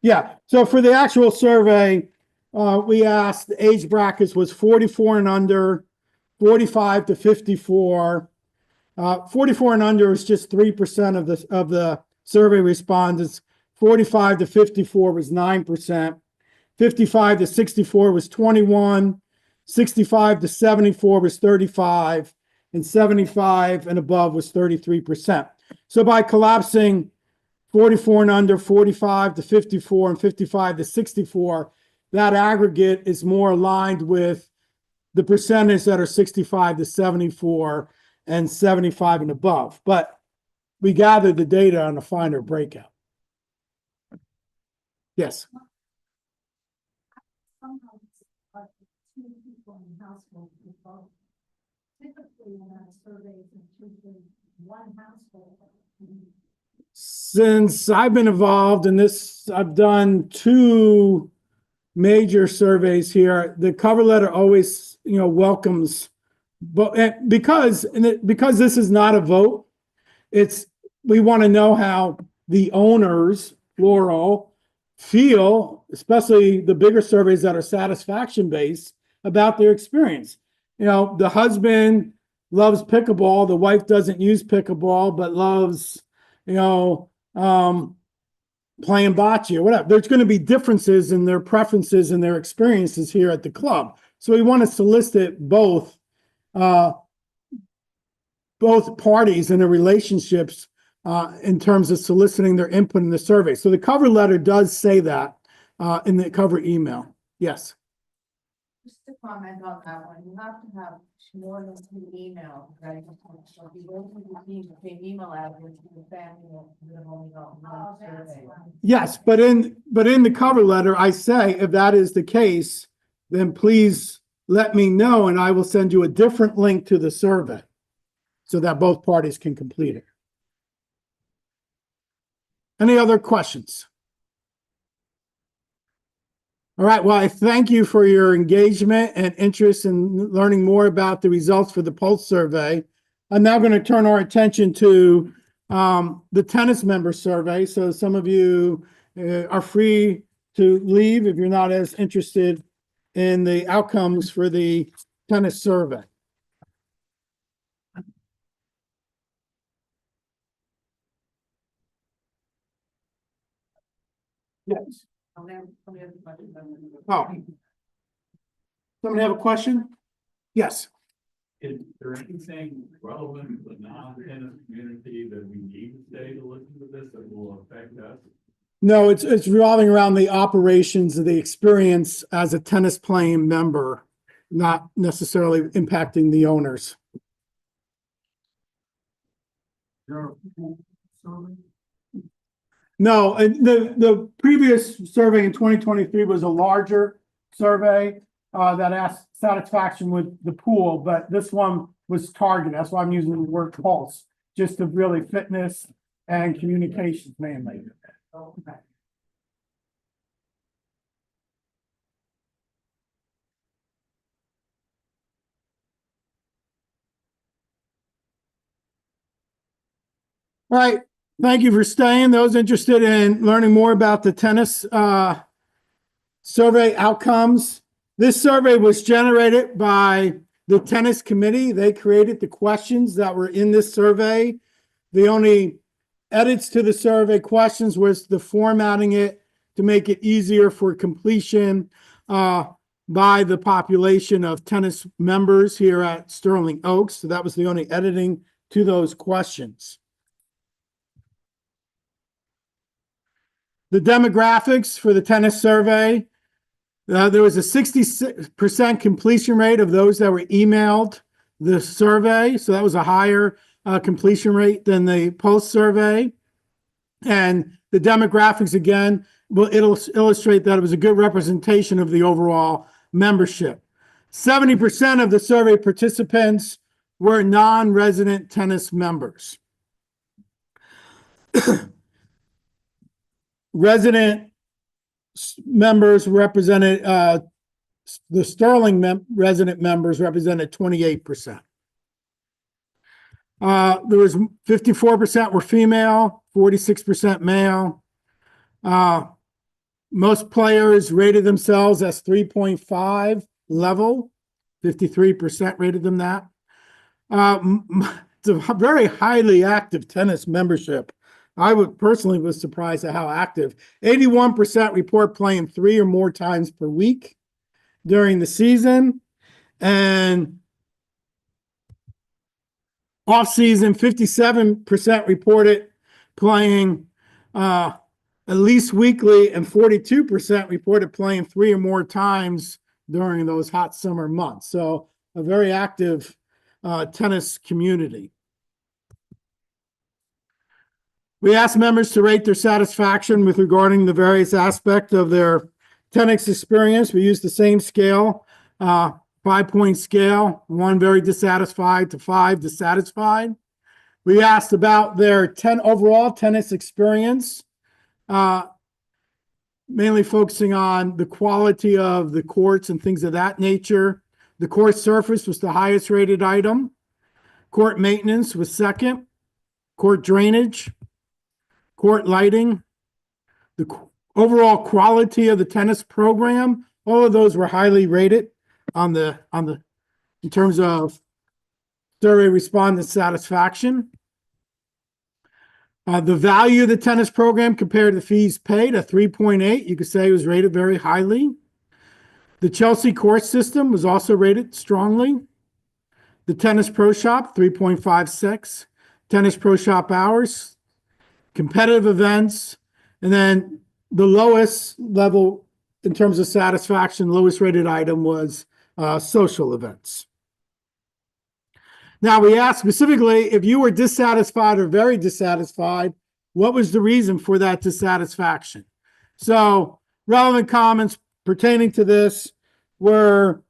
Yeah, so for the actual survey, we asked the age brackets was 44 and under, 45 to 54. 44 and under is just 3% of the survey respondents. 45 to 54 was 9%. 55 to 64 was 21, 65 to 74 was 35, and 75 and above was 33%. So by collapsing 44 and under, 45 to 54, and 55 to 64, that aggregate is more aligned with the percentage that are 65 to 74 and 75 and above. But we gathered the data on a finer breakout. Yes. Sometimes like 2 people in the household will vote. Typically, in our surveys, it's usually 1 household. Since I've been involved in this, I've done 2 major surveys here. The cover letter always, welcomes, but because this is not a vote, we want to know how the owners, plural, feel, especially the bigger surveys that are satisfaction based, about their experience. The husband loves pickleball, the wife doesn't use pickleball, but loves, playing bocce or whatever. There's going to be differences in their preferences and their experiences here at the club. So we want to solicit both parties in their relationships in terms of soliciting their input in the survey. So the cover letter does say that in the cover email. Yes. Just to comment on that one, you have to have more than 2 emails, right? So if you go to the same email address, the family will have only got one survey. Yes, but in the cover letter, I say if that is the case, then please let me know and I will send you a different link to the survey so that both parties can complete it. Any other questions? All right, well, I thank you for your engagement and interest in learning more about the results for the Pulse survey. I'm now going to turn our attention to the tennis member survey. So some of you are free to leave if you're not as interested in the outcomes for the tennis survey. Yes. Oh, somebody have a question? Yes. Is there anything relevant to the non-tennis community that we need to say to listen to this that will affect us? No, it's revolving around the operations of the experience as a tennis playing member, not necessarily impacting the owners. No, and the previous survey in 2023 was a larger survey that asked satisfaction with the pool, but this one was targeted. That's why I'm using the word pulse, just to really fitness and communications mainly. Okay. All right, thank you for staying. Those interested in learning more about the tennis survey outcomes. This survey was generated by the tennis committee. They created the questions that were in this survey. The only edits to the survey questions was the formatting it to make it easier for completion by the population of tennis members here at Sterling Oaks. So that was the only editing to those questions. The demographics for the tennis survey, there was a 66% completion rate of those that were emailed the survey. So that was a higher completion rate than the post survey. And the demographics, again, it'll illustrate that it was a good representation of the overall membership. 70% of the survey participants were non-resident tennis members. Resident members represented, the Sterling resident members represented 28%. There was 54% were female, 46% male. Most players rated themselves as 3.5 level, 53% rated them that. It's a very highly active tennis membership. I personally was surprised at how active. 81% report playing 3 or more times per week during the season. And off-season, 57% reported playing at least weekly, and 42% reported playing 3 or more times during those hot summer months. So a very active tennis community. We asked members to rate their satisfaction with regarding the various aspects of their tennis experience. We used the same scale, 5-point scale, 1 very dissatisfied to 5 dissatisfied. We asked about their overall tennis experience, mainly focusing on the quality of the courts and things of that nature. The court surface was the highest rated item. Court maintenance was second. Court drainage, court lighting, the overall quality of the tennis program, all of those were highly rated in terms of survey respondent satisfaction. The value of the tennis program compared to fees paid, a 3.8, you could say was rated very highly. The Chelsea court system was also rated strongly. The Tennis Pro Shop, 3.56. Tennis Pro Shop hours, competitive events, and then the lowest level in terms of satisfaction, lowest rated item was social events. Now, we asked specifically if you were dissatisfied or very dissatisfied, what was the reason for that dissatisfaction? So relevant comments pertaining to this were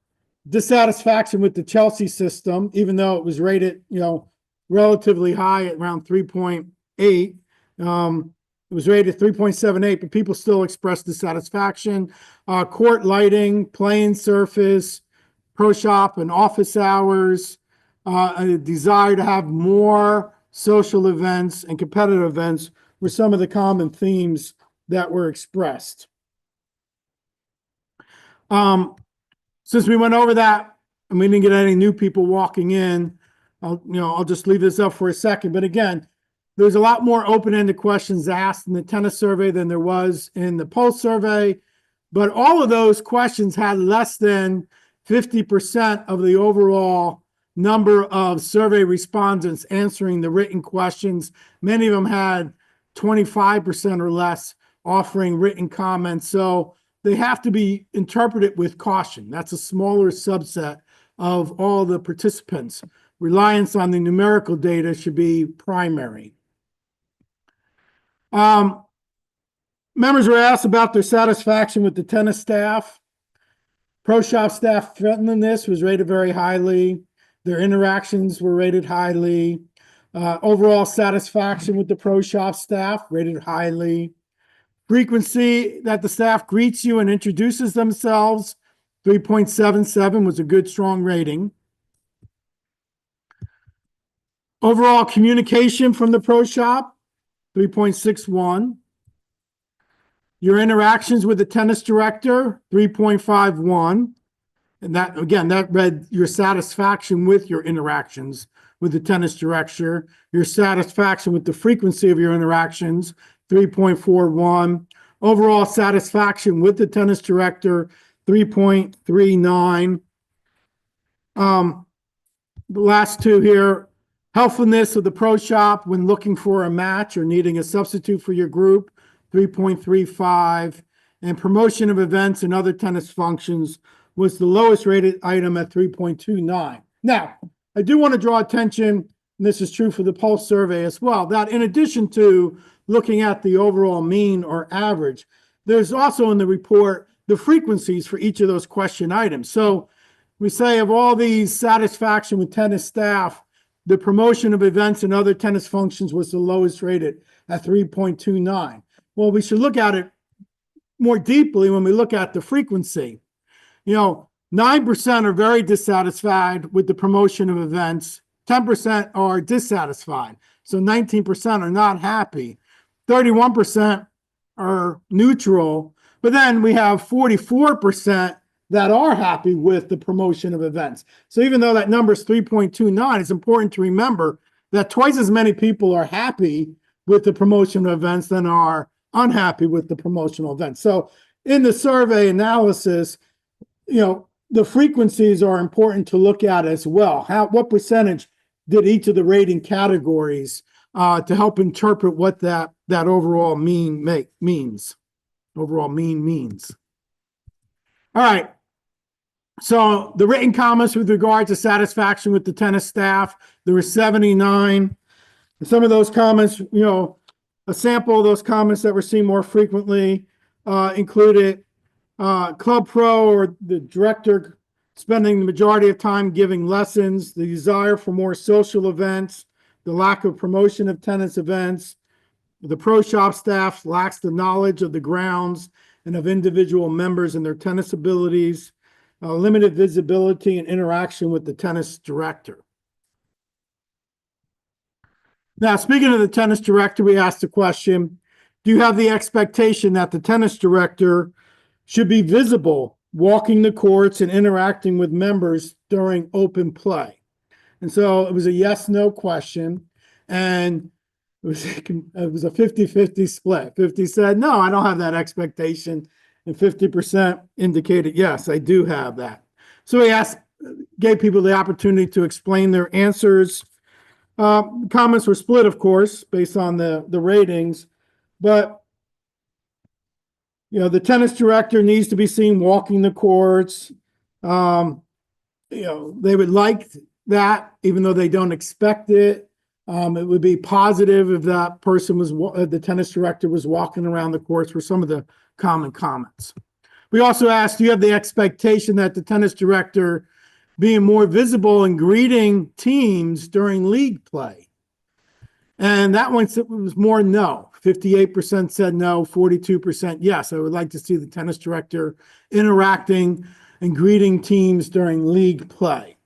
dissatisfaction with the Chelsea system, even though it was rated, relatively high at around 3.8. It was rated 3.78, but people still expressed dissatisfaction. Court lighting, playing surface, pro shop and office hours, a desire to have more social events and competitive events were some of the common themes that were expressed. Since we went over that and we didn't get any new people walking in, I'll just leave this up for a second. But again, there's a lot more open-ended questions asked in the tennis survey than there was in the poll survey. But all of those questions had less than 50% of the overall number of survey respondents answering the written questions. Many of them had 25% or less offering written comments. So they have to be interpreted with caution. That's a smaller subset of all the participants. Reliance on the numerical data should be primary. Members were asked about their satisfaction with the tennis staff. Pro shop staff friendliness was rated very highly. Their interactions were rated highly. Overall satisfaction with the pro shop staff rated highly. Frequency that the staff greets you and introduces themselves, 3.77 was a good, strong rating. Overall communication from the pro shop, 3.61. Your interactions with the tennis director, 3.51. And that, again, that read your satisfaction with your interactions with the tennis director, your satisfaction with the frequency of your interactions, 3.41. Overall satisfaction with the tennis director, 3.39. The last two here, helpfulness of the pro shop when looking for a match or needing a substitute for your group, 3.35. And promotion of events and other tennis functions was the lowest rated item at 3.29. Now, I do want to draw attention, and this is true for the Pulse survey as well, that in addition to looking at the overall mean or average, there's also in the report the frequencies for each of those question items. So we say of all these satisfaction with tennis staff, the promotion of events and other tennis functions was the lowest rated at 3.29. Well, we should look at it more deeply when we look at the frequency. 9% are very dissatisfied with the promotion of events. 10% are dissatisfied. So 19% are not happy. 31% are neutral. But then we have 44% that are happy with the promotion of events. So even though that number is 3.29, it's important to remember that twice as many people are happy with the promotion of events than are unhappy with the promotional events. So in the survey analysis, the frequencies are important to look at as well. What percentage did each of the rating categories to help interpret what that overall mean means? Overall mean means. All right. So the written comments with regard to satisfaction with the tennis staff, there were 79. And some of those comments, a sample of those comments that were seen more frequently included club pro or the director spending the majority of time giving lessons, the desire for more social events, the lack of promotion of tennis events, the pro shop staff lacks the knowledge of the grounds and of individual members and their tennis abilities, limited visibility and interaction with the tennis director. Now, speaking of the tennis director, we asked the question, do you have the expectation that the tennis director should be visible, walking the courts and interacting with members during open play? And so it was a yes/no question, and it was a 50-50 split. 50 said, no, I don't have that expectation, and 50% indicated, yes, I do have that. So we gave people the opportunity to explain their answers. Comments were split, of course, based on the ratings, but the tennis director needs to be seen walking the courts. They would like that, even though they don't expect it. It would be positive if that person the tennis director was walking around the courts, were some of the common comments. We also asked, do you have the expectation that the tennis director being more visible and greeting teams during league play? And that one was more no. 58% said no, 42% yes. I would like to see the tennis director interacting and greeting teams during league play.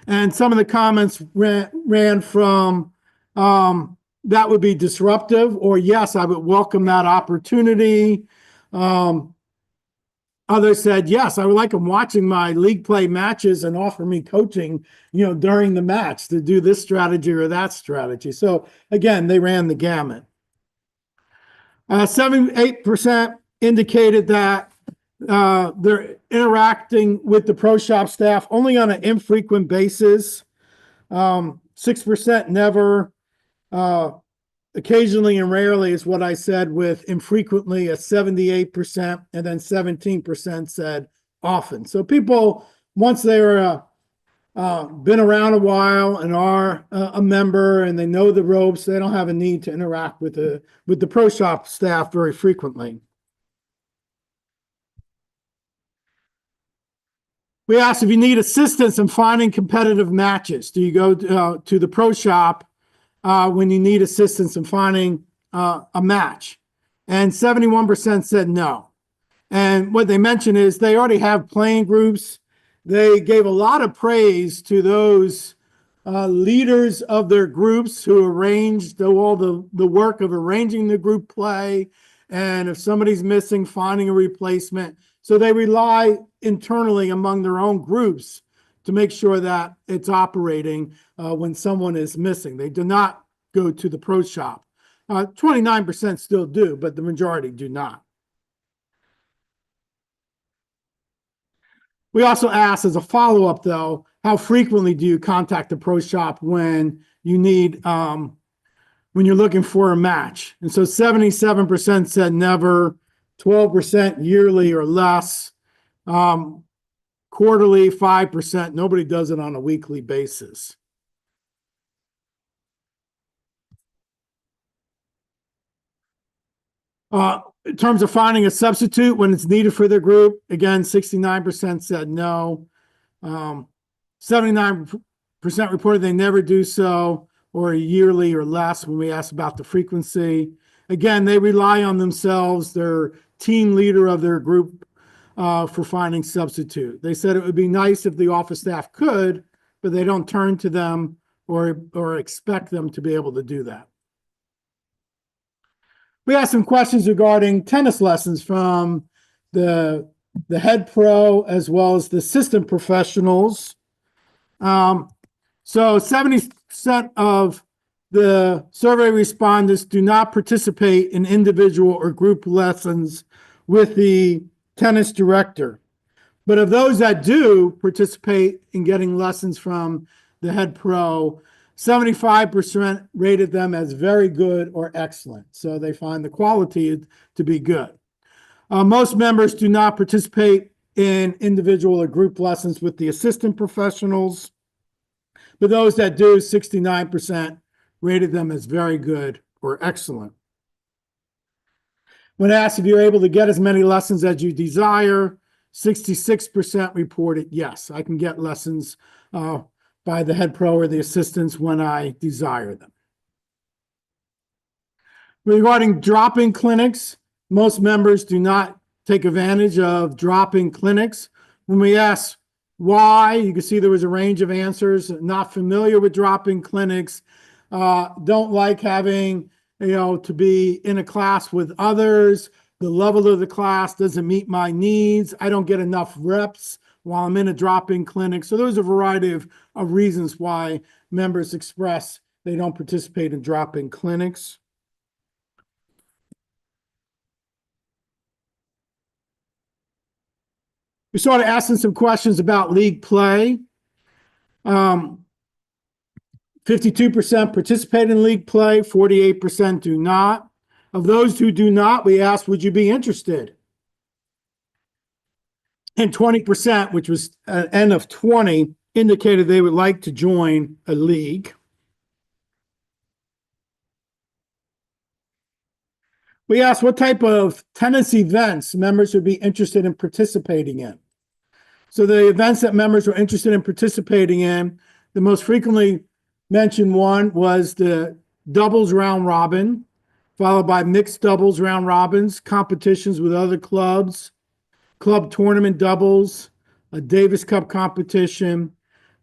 And some of the comments ran from that would be disruptive, or yes, I would welcome that opportunity. Others said, yes, I would like them watching my league play matches and offer me coaching, during the match to do this strategy or that strategy. So again, they ran the gamut. 78% indicated that they're interacting with the pro shop staff only on an infrequent basis. 6% never. Occasionally and rarely is what I said, with infrequently at 78%, and then 17% said often. So people, once they're been around a while and are a member and they know the ropes, they don't have a need to interact with the pro shop staff very frequently. We asked if you need assistance in finding competitive matches. Do you go to the pro shop when you need assistance in finding a match? And 71% said no. And what they mentioned is they already have playing groups. They gave a lot of praise to those leaders of their groups who arranged all the work of arranging the group play. And if somebody's missing, finding a replacement. So they rely internally among their own groups to make sure that it's operating when someone is missing. They do not go to the pro shop. 29% still do, but the majority do not. We also asked as a follow-up, though, how frequently do you contact the pro shop when you need, when you're looking for a match? And so 77% said never, 12% yearly or less, quarterly, 5%. Nobody does it on a weekly basis. In terms of finding a substitute when it's needed for their group, again, 69% said no. 79% reported they never do so, or yearly or less when we asked about the frequency. Again, they rely on themselves, their team leader of their group, for finding substitute. They said it would be nice if the office staff could, but they don't turn to them or expect them to be able to do that. We asked some questions regarding tennis lessons from the head pro as well as the assistant professionals. So 70% of the survey respondents do not participate in individual or group lessons with the tennis director. But of those that do participate in getting lessons from the head pro, 75% rated them as very good or excellent. So they find the quality to be good. Most members do not participate in individual or group lessons with the assistant professionals. But those that do, 69% rated them as very good or excellent. When asked if you're able to get as many lessons as you desire, 66% reported, yes, I can get lessons by the head pro or the assistants when I desire them. Regarding drop-in clinics, most members do not take advantage of drop-in clinics. When we ask why, you can see there was a range of answers. Not familiar with drop-in clinics, don't like having, to be in a class with others. The level of the class doesn't meet my needs. I don't get enough reps while I'm in a drop-in clinic. So there's a variety of reasons why members express they don't participate in drop-in clinics. We started asking some questions about league play. 52% participate in league play, 48% do not. Of those who do not, we asked, would you be interested? And 20%, which was an N of 20, indicated they would like to join a league. We asked what type of tennis events members would be interested in participating in. So the events that members were interested in participating in, the most frequently mentioned one was the doubles round robin, followed by mixed doubles round robins, competitions with other clubs, club tournament doubles, a Davis Cup competition,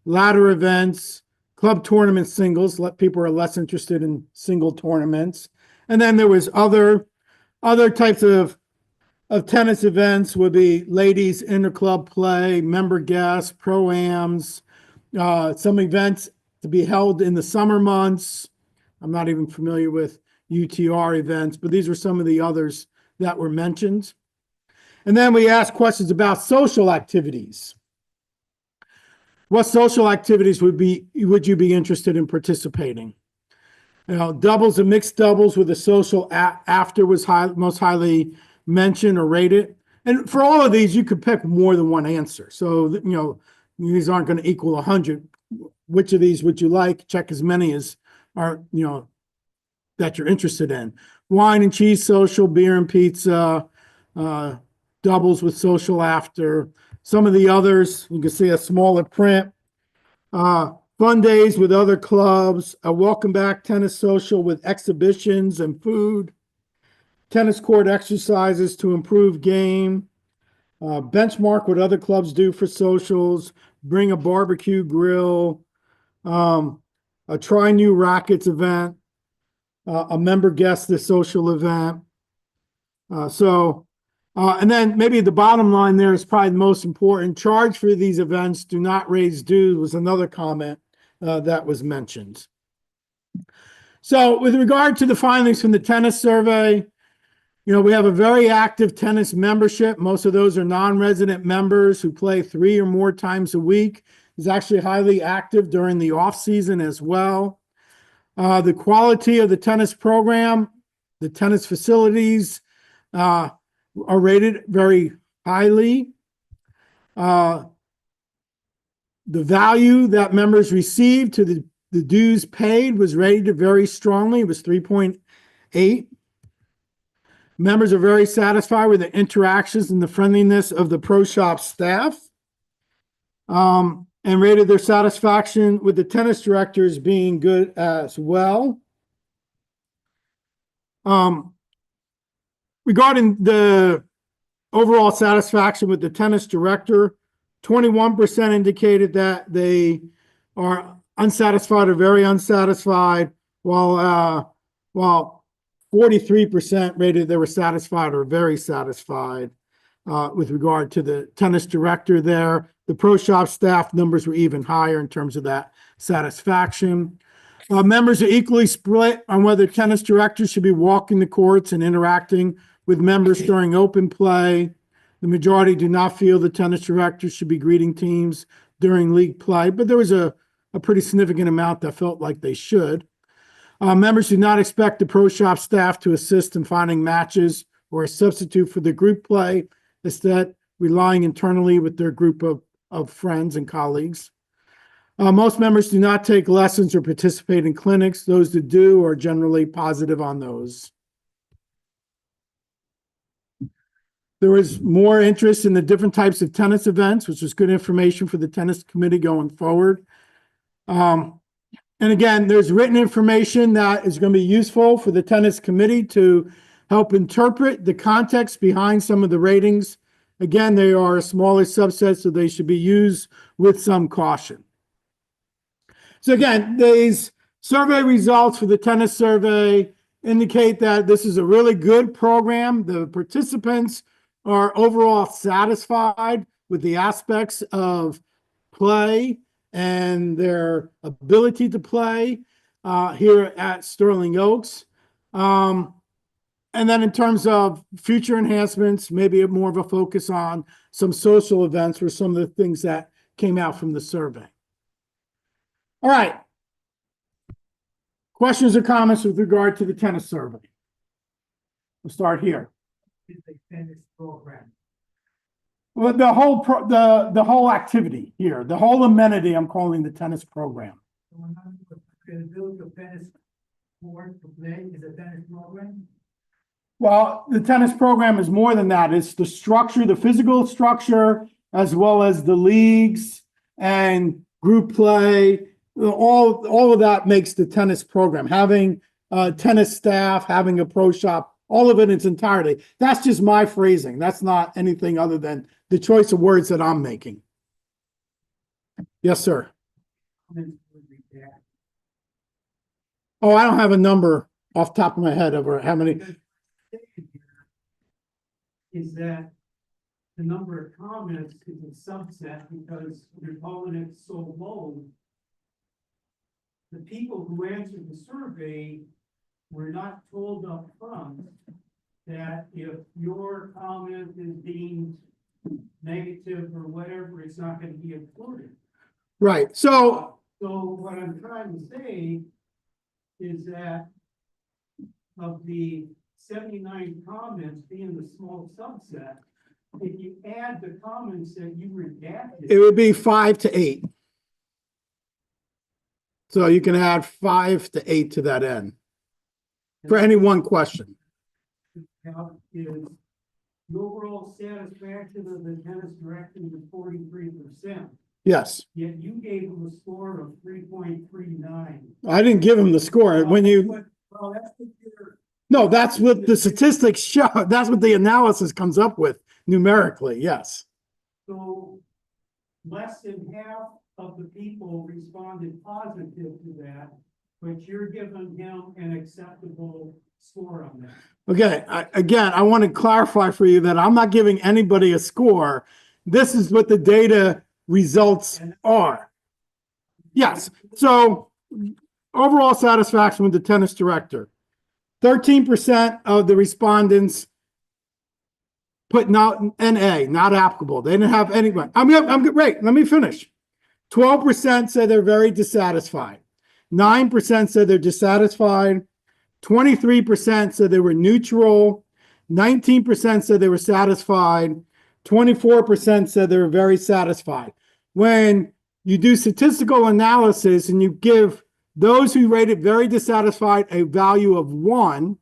ladder events, club tournament singles. People are less interested in single tournaments. And then there was other types of tennis events would be ladies interclub play, member guests, pro-ams, some events to be held in the summer months. I'm not even familiar with UTR events, but these were some of the others that were mentioned. And then we asked questions about social activities. What social activities would you be interested in participating? Doubles and mixed doubles with a social after was most highly mentioned or rated. And for all of these, you could pick more than one answer. So, these aren't going to equal 100. Which of these would you like? Check as many as are, that you're interested in. Wine and cheese social, beer and pizza, doubles with social after. Some of the others, you can see a smaller print. Fun days with other clubs, a welcome back tennis social with exhibitions and food, tennis court exercises to improve game, benchmark what other clubs do for socials, bring a barbecue grill, a Try New Rackets event, a member guest, the social event. And then maybe the bottom line there is probably the most important. Charge for these events, do not raise dues was another comment that was mentioned. So with regard to the findings from the tennis survey, we have a very active tennis membership. Most of those are non-resident members who play 3 or more times a week. Is actually highly active during the off season as well. The quality of the tennis program, the tennis facilities are rated very highly. The value that members received to the dues paid was rated very strongly. It was 3.8. Members are very satisfied with the interactions and the friendliness of the Pro Shop staff. And rated their satisfaction with the tennis directors being good as well. Regarding the overall satisfaction with the tennis director, 21% indicated that they are unsatisfied or very unsatisfied, while 43% rated they were satisfied or very satisfied with regard to the tennis director there. The Pro Shop staff numbers were even higher in terms of that satisfaction. Members are equally split on whether tennis directors should be walking the courts and interacting with members during open play. The majority do not feel the tennis directors should be greeting teams during league play, but there was a pretty significant amount that felt like they should. Members do not expect the Pro Shop staff to assist in finding matches or a substitute for the group play, instead relying internally with their group of friends and colleagues. Most members do not take lessons or participate in clinics. Those that do are generally positive on those. There was more interest in the different types of tennis events, which was good information for the tennis committee going forward. And again, there's written information that is going to be useful for the tennis committee to help interpret the context behind some of the ratings. Again, they are a smaller subset, so they should be used with some caution. So again, these survey results for the tennis survey indicate that this is a really good program. The participants are overall satisfied with the aspects of play and their ability to play here at Sterling Oaks. And then in terms of future enhancements, maybe more of a focus on some social events were some of the things that came out from the survey. All right. Questions or comments with regard to the tennis survey? We'll start here. Is a tennis program. Well, the whole activity here, the whole amenity, I'm calling the tennis program. Can build a tennis court to play is a tennis program? Well, the tennis program is more than that. It's the structure, the physical structure, as well as the leagues and group play. All of that makes the tennis program. Having tennis staff, having a pro shop, all of it in its entirety. That's just my phrasing. That's not anything other than the choice of words that I'm making. Yes, sir. Oh, I don't have a number off the top of my head over how many. Is that the number of comments is a subset because you're calling it so low. The people who answered the survey were not told up front that if your comment is deemed negative or whatever, it's not going to be included. Right. So what I'm trying to say is that of the 79 comments being the small subset, if you add the comments that you redacted, it would be 5 to 8. So you can add 5 to 8 to that end for any one question. is the overall satisfaction of the tennis director was 43%. Yes. Yet you gave him a score of 3.39. I didn't give him the score. When you, Well, that's what you're. no, that's what the statistics show. That's what the analysis comes up with numerically. Yes. So less than half of the people responded positive to that, but you're giving him an acceptable score on that. Okay, again, I want to clarify for you that I'm not giving anybody a score. This is what the data results are. Yes, so overall satisfaction with the tennis director. 13% of the respondents put not NA, not applicable. They didn't have anyone. Wait, let me finish. 12% said they're very dissatisfied. 9% said they're dissatisfied. 23% said they were neutral. 19% said they were satisfied. 24% said they were very satisfied. When you do statistical analysis and you give those who rated very dissatisfied a value of 1,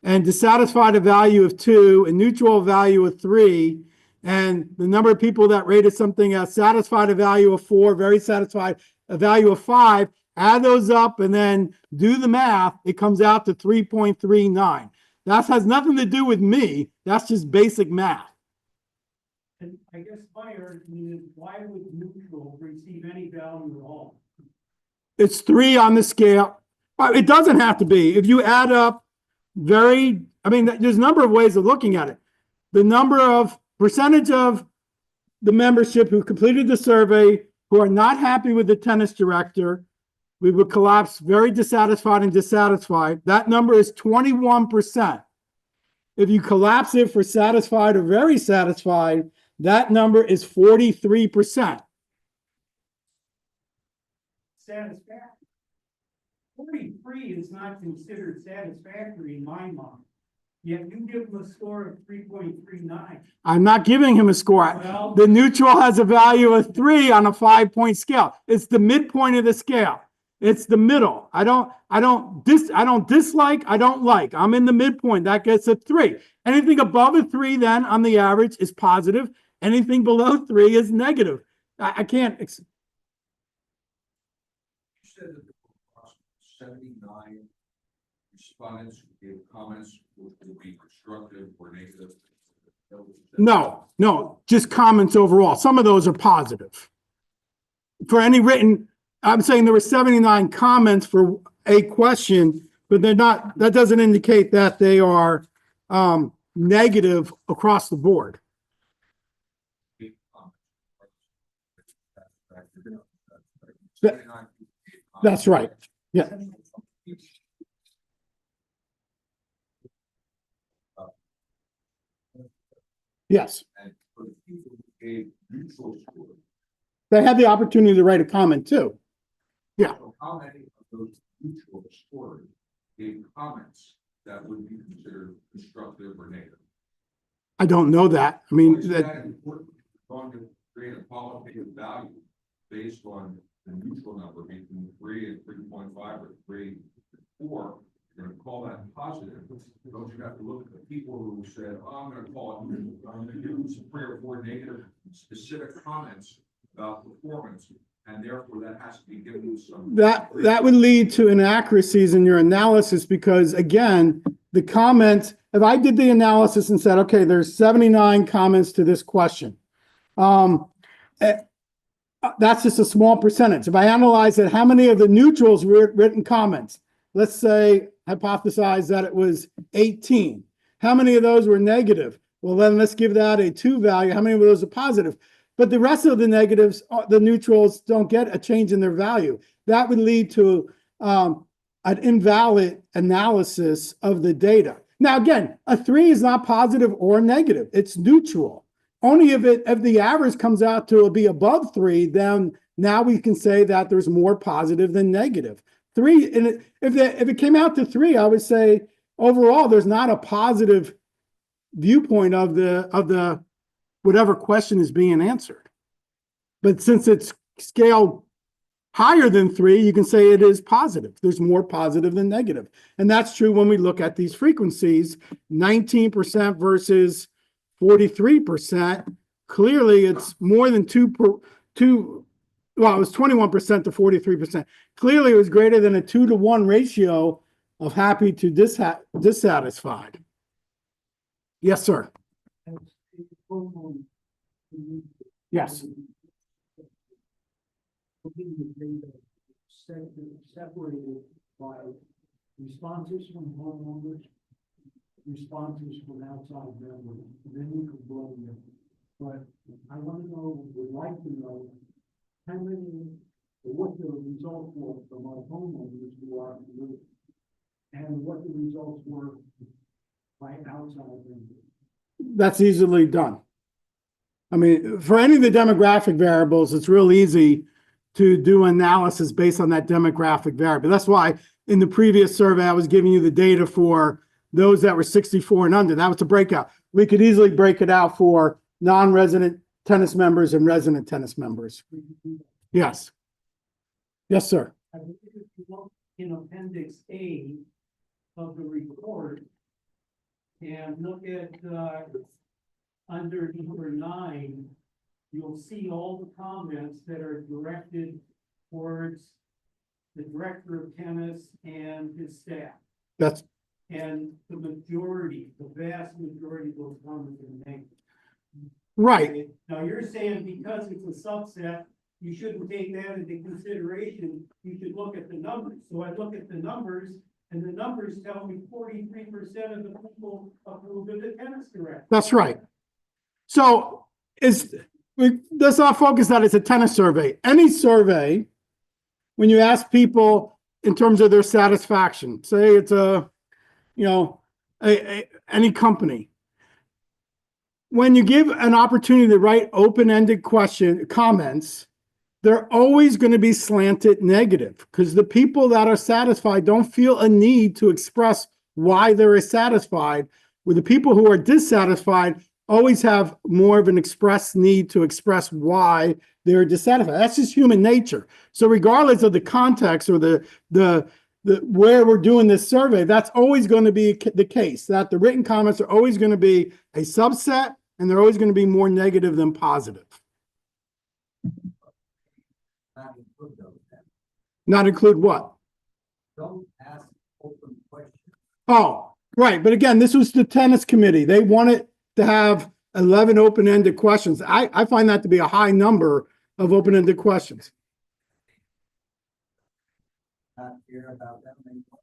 and dissatisfied a value of 2, and neutral a value of 3, and the number of people that rated something as satisfied a value of 4, very satisfied a value of 5, add those up and then do the math, it comes out to 3.39. That has nothing to do with me. That's just basic math. And I guess my argument is, why would neutral receive any value at all? It's 3 on the scale. It doesn't have to be. If you add up there's a number of ways of looking at it. The number of percentage of the membership who completed the survey who are not happy with the tennis director, we would collapse very dissatisfied and dissatisfied. That number is 21%. If you collapse it for satisfied or very satisfied, that number is 43%. Satisfactory. 43 is not considered satisfactory in my mind. Yet you give him a score of 3.39. I'm not giving him a score. Well, The neutral has a value of 3 on a 5-point scale. It's the midpoint of the scale. It's the middle. I don't dislike, I don't like. I'm in the midpoint. That gets a 3. Anything above a 3 then on the average is positive. Anything below 3 is negative. I can't. You said that there were approximately 79 respondents who gave comments which would be constructive or negative. No, just comments overall. Some of those are positive. For any written, I'm saying there were 79 comments for a question, but they're not, that doesn't indicate that they are negative across the board. That's right. Yeah. Yes. And for the people who gave neutral scores, They had the opportunity to write a comment too. Yeah. so how many of those neutral scores gave comments that would be considered constructive or negative? I don't know that. I Why mean, is that, that important? You're going to create a qualitative value based on the neutral number between 3 and 3.5 or 3 and 4. You're going to call that positive. Don't you have to look at the people who said, oh, I'm going to call it neutral. I'm going to do some 3 or 4 negative specific comments about performance, and therefore that has to be given some. that would lead to inaccuracies in your analysis because again, the comment, if I did the analysis and said, okay, there's 79 comments to this question. That's just a small percentage. If I analyze it, how many of the neutrals were written comments? Let's say, hypothesize that it was 18. How many of those were negative? Well, then let's give that a 2 value. How many of those are positive? But the rest of the negatives, the neutrals don't get a change in their value. That would lead to an invalid analysis of the data. Now, again, a 3 is not positive or negative. It's neutral. Only if the average comes out to be above 3, then now we can say that there's more positive than negative. 3, and if it came out to 3, I would say overall there's not a positive viewpoint of the whatever question is being answered. But since it's scaled higher than 3, you can say it is positive. There's more positive than negative. And that's true when we look at these frequencies, 19% versus 43%. Clearly it's more than 2, well, it was 21% to 43%. Clearly it was greater than a 2-to-1 ratio of happy to dissatisfied. Yes, sir. Yes. looking at data separated by responses from homeowners, responses from outside members, then you could blow them. But I want to know, would like to know, how many, or what the results were from our homeowners who are living, and what the results were by outside members. That's easily done. I mean, for any of the demographic variables, it's real easy to do analysis based on that demographic variable. That's why in the previous survey, I was giving you the data for those that were 64 and under. That was a breakout. We could easily break it out for non-resident tennis members and resident tennis members. Yes. Yes, sir. I believe if you look in Appendix A of the report and look at, under number 9, you'll see all the comments that are directed towards the director of tennis and his staff. That's And the majority, the vast majority of those comments are negative. right. Now, you're saying because it's a subset, you shouldn't take that into consideration, you should look at the numbers. So I look at the numbers, and the numbers tell me 43% of the people approved of the tennis director. That's right. So let's not focus that it's a tennis survey. Any survey, when you ask people in terms of their satisfaction, say it's any company, when you give an opportunity to write open-ended comments, they're always going to be slanted negative because the people that are satisfied don't feel a need to express why they're satisfied, where the people who are dissatisfied always have more of an express need to express why they're dissatisfied. That's just human nature. So regardless of the context or the where we're doing this survey, that's always going to be the case, that the written comments are always going to be a subset and they're always going to be more negative than positive. Not include what? Don't ask open questions. Oh, right. But again, this was the tennis committee. They wanted to have 11 open-ended questions. I find that to be a high number of open-ended questions. Not care about them anymore.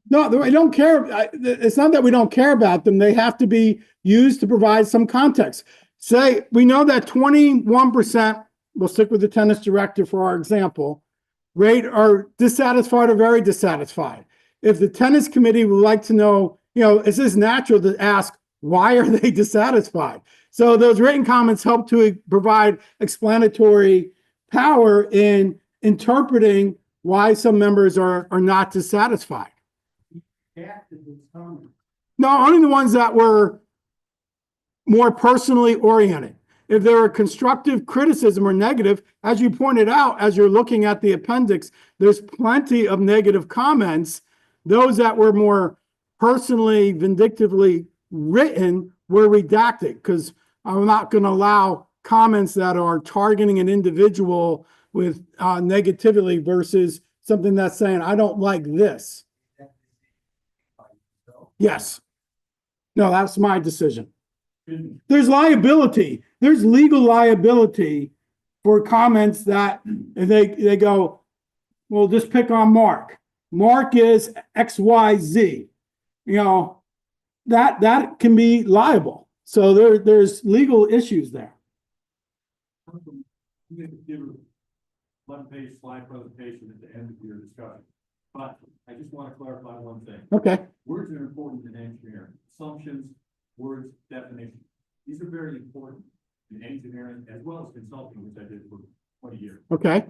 No, I don't care. It's not that we don't care about them. They have to be used to provide some context. Say, we know that 21%, we'll stick with the tennis director for our example, are dissatisfied or very dissatisfied. If the tennis committee would like to know, is this natural to ask, why are they dissatisfied? So those written comments help to provide explanatory power in interpreting why some members are not dissatisfied. No, only the ones that were more personally oriented. If there were constructive criticism or negative, as you pointed out, as you're looking at the appendix, there's plenty of negative comments. Those that were more personally, vindictively written were redacted because I'm not going to allow comments that are targeting an individual with negativity versus something that's saying, I don't like this. Yes. No, that's my decision. There's liability. There's legal liability for comments that if they go, well, just pick on Mark. Mark is XYZ. That can be liable. So there's legal issues there. I'm going to give a one-page slide presentation at the end of your discussion. But I just want to clarify one thing. Okay. Words are important in engineering. Assumptions, words, definitions. These are very important in engineering as well as consulting, which I did for 20 years. Okay.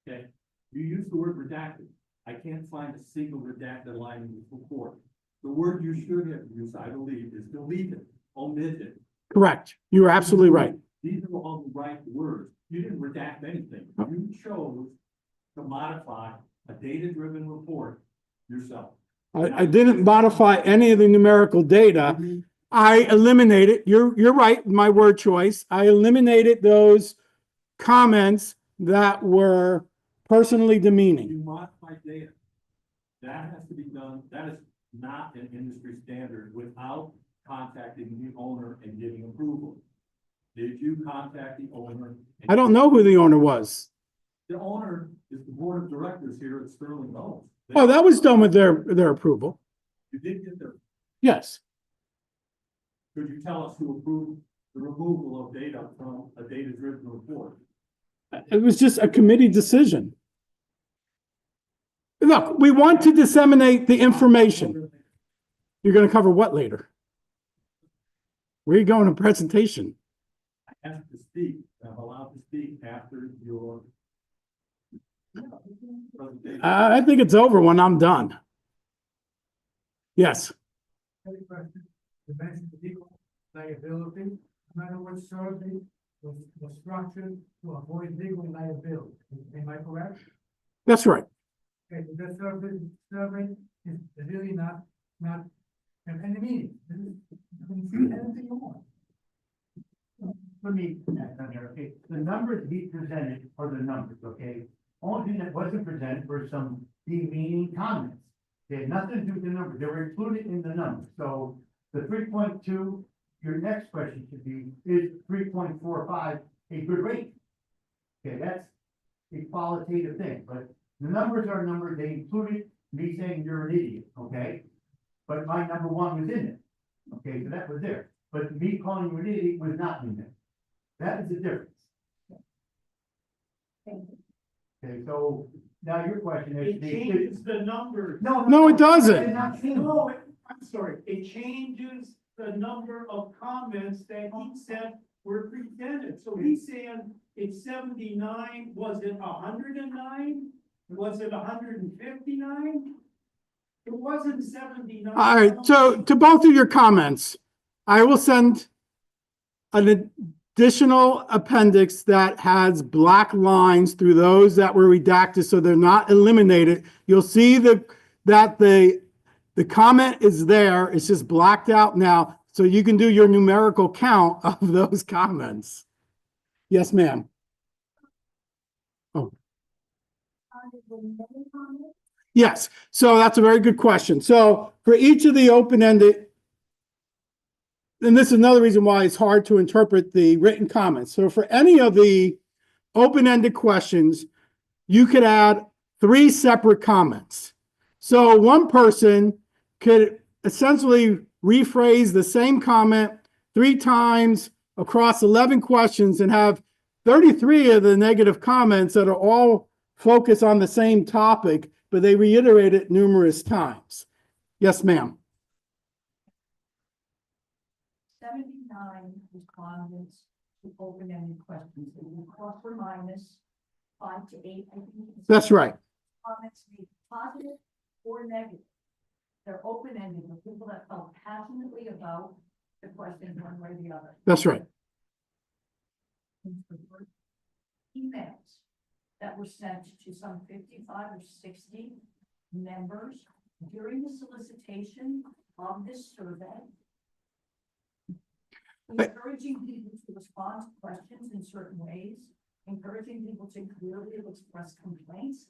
Okay. You use the word redacted. I can't find a single redacted line in the report. The word you should have used, I believe, is deleted, omitted. Correct. You're absolutely right. These are all the right words. You didn't redact anything. You chose to modify a data-driven report yourself. I didn't modify any of the numerical data. I eliminated, you're right, my word choice. I eliminated those comments that were personally demeaning. You modify data. That has to be done. That is not an industry standard without contacting the owner and getting approval. Did you contact the owner? I don't know who the owner was. The owner is the board of directors here at Sterling Homes. Oh, that was done with their approval. You did get their, Yes. could you tell us who approved the removal of data from a data-driven report? It was just a committee decision. Look, we want to disseminate the information. You're gonna cover what later? Where are you going in presentation? I have to speak, I'm allowed to speak after your presentation. I think it's over when I'm done. Yes, Any question? You mentioned the legal liability, no matter what survey was structured to avoid legal liability. Am I correct? that's right. Okay, so that survey is really not have any meaning. You can see anything you want. Let me, okay, the numbers he presented are the numbers, okay? Only thing that wasn't presented were some demeaning comments. They had nothing to do with the numbers, they were included in the numbers, so the 3.2, your next question should be, is 3.45 a good rate? Okay, that's a qualitative thing, but the numbers are numbers, they included me saying you're an idiot, okay? But my number one was in it, okay, so that was there, but me calling you an idiot was not in there. That is the difference. Okay, so now your question is. It changes the numbers. No, it doesn't. No, I'm sorry, it changes the number of comments that he said were presented. So he's saying it's 79, was it 109? Was it 159? It wasn't 79. All right, so to both of your comments, I will send an additional appendix that has black lines through those that were redacted, so they're not eliminated. You'll see that the comment is there, it's just blacked out now, so you can do your numerical count of those comments. Yes, ma'am. Yes, so that's a very good question. So for each of the open-ended, and this is another reason why it's hard to interpret the written comments. So for any of the open-ended questions, you could add 3 separate comments. So one person could essentially rephrase the same comment 3 times across 11 questions and have 33 of the negative comments that are all focused on the same topic, but they reiterate it numerous times. Yes, ma'am. 79 respondents to open-ended questions, they were plus or minus 5 to 8. I think. That's right. Comments may be positive or negative. They're open-ended, with people that felt passionately about the question one way or the other. That's right. Emails that were sent to some 55 or 60 members during the solicitation of this survey, encouraging people to respond to questions in certain ways, encouraging people to clearly express complaints.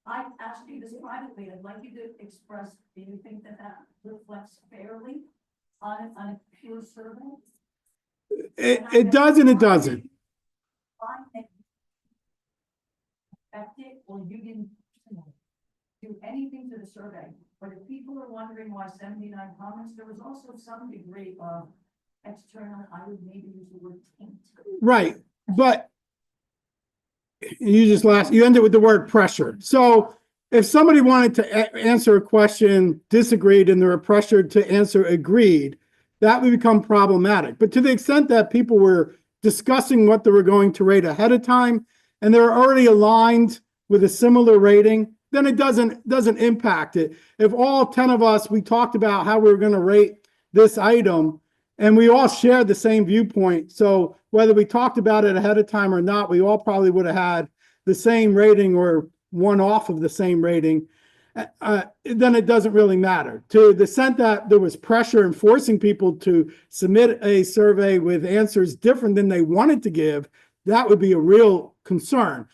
I asked you this privately, I'd like you to express, do you think that reflects fairly on a pure survey? It does and it doesn't. I think affect it, or you didn't do anything to the survey, but if people are wondering why 79 comments, there was also some degree of external, I would maybe use the word taint. Right, but you ended with the word pressure. So if somebody wanted to answer a question, disagreed, and they were pressured to answer agreed, that would become problematic. But to the extent that people were discussing what they were going to rate ahead of time, and they're already aligned with a similar rating, then it doesn't impact it. If all 10 of us, we talked about how we were going to rate this item, and we all shared the same viewpoint, so whether we talked about it ahead of time or not, we all probably would have had the same rating or one off of the same rating, then it doesn't really matter. To the extent that there was pressure in forcing people to submit a survey with answers different than they wanted to give, that would be a real concern.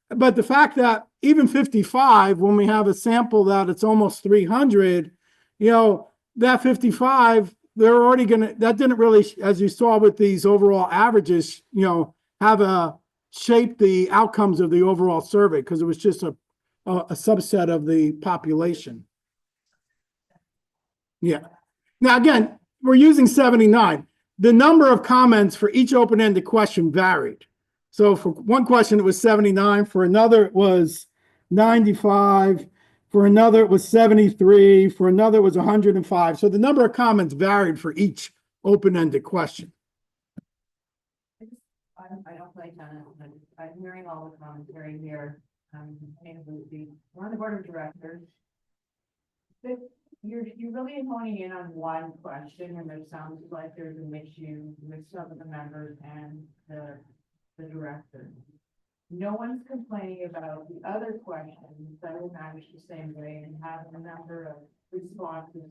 But the fact that even 55, when we have a sample that it's almost 300, that 55, they're already that didn't really, as you saw with these overall averages, have a shape the outcomes of the overall survey, because it was just a subset of the population. Yeah. Now, again, we're using 79. The number of comments for each open-ended question varied. So for one question, it was 79. For another, it was 95. For another, it was 73. For another, it was 105. So the number of comments varied for each open-ended question. I don't play tennis, but I'm hearing all the commentary here. We're on the board of directors. But you're really honing in on one question, and it sounds like there's an issue with some of the members and the director. No one's complaining about the other questions that were managed the same way and have a number of responses,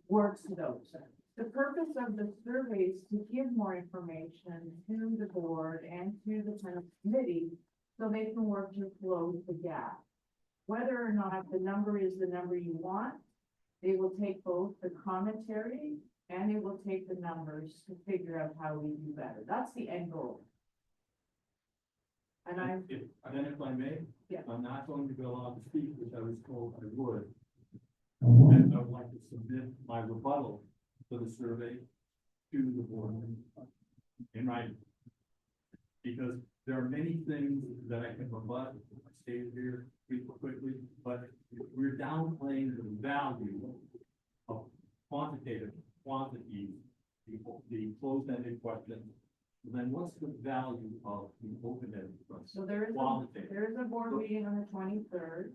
works to those. The purpose of the survey is to give more information to the board and to the tennis committee so they can work to close the gap. Whether or not the number is the number you want, they will take both the commentary and they will take the numbers to figure out how we do better. That's the end goal. And If I may? Yeah. I'm not going to go on to speak, which I was told I would. And I would like to submit my rebuttal to the survey to the board in writing. Because there are many things that I can rebut, I stated here quickly, but we're downplaying the value of quantitative, quantity, the closed-ended questions. Then what's the value of the open-ended questions? so there is a board meeting on the 23rd,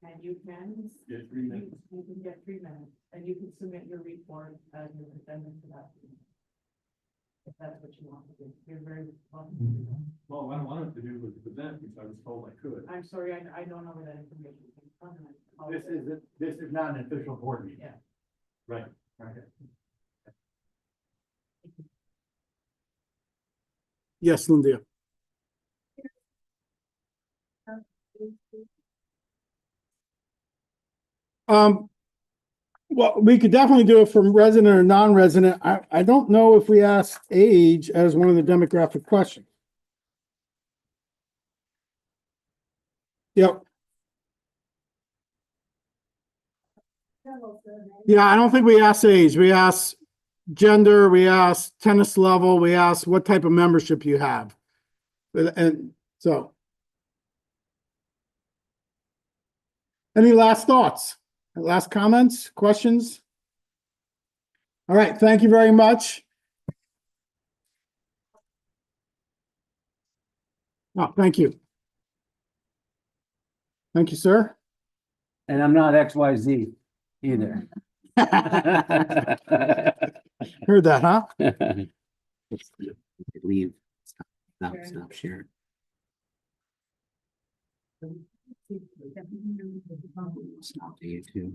and you can Get 3 minutes. you can get 3 minutes, and you can submit your report as an addendum to that. If that's what you want to do, you're very welcome to do that. Well, what I wanted to do was present, because I was told I could. I'm sorry, I don't know where that information came from. and I This apologize. is not an official board meeting. Yeah. Right, okay. Yes, Linda. Well, we could definitely do it from resident or non-resident. I don't know if we asked age as one of the demographic questions. Yep. Yeah, I don't think we asked age. We asked gender, we asked tennis level, we asked what type of membership you have. And so. Any last thoughts? Last comments, questions? All right, thank you very much. Oh, thank you. Thank you, sir. And I'm not XYZ either. Heard that, huh? Leave. Stop sharing. Stop the YouTube.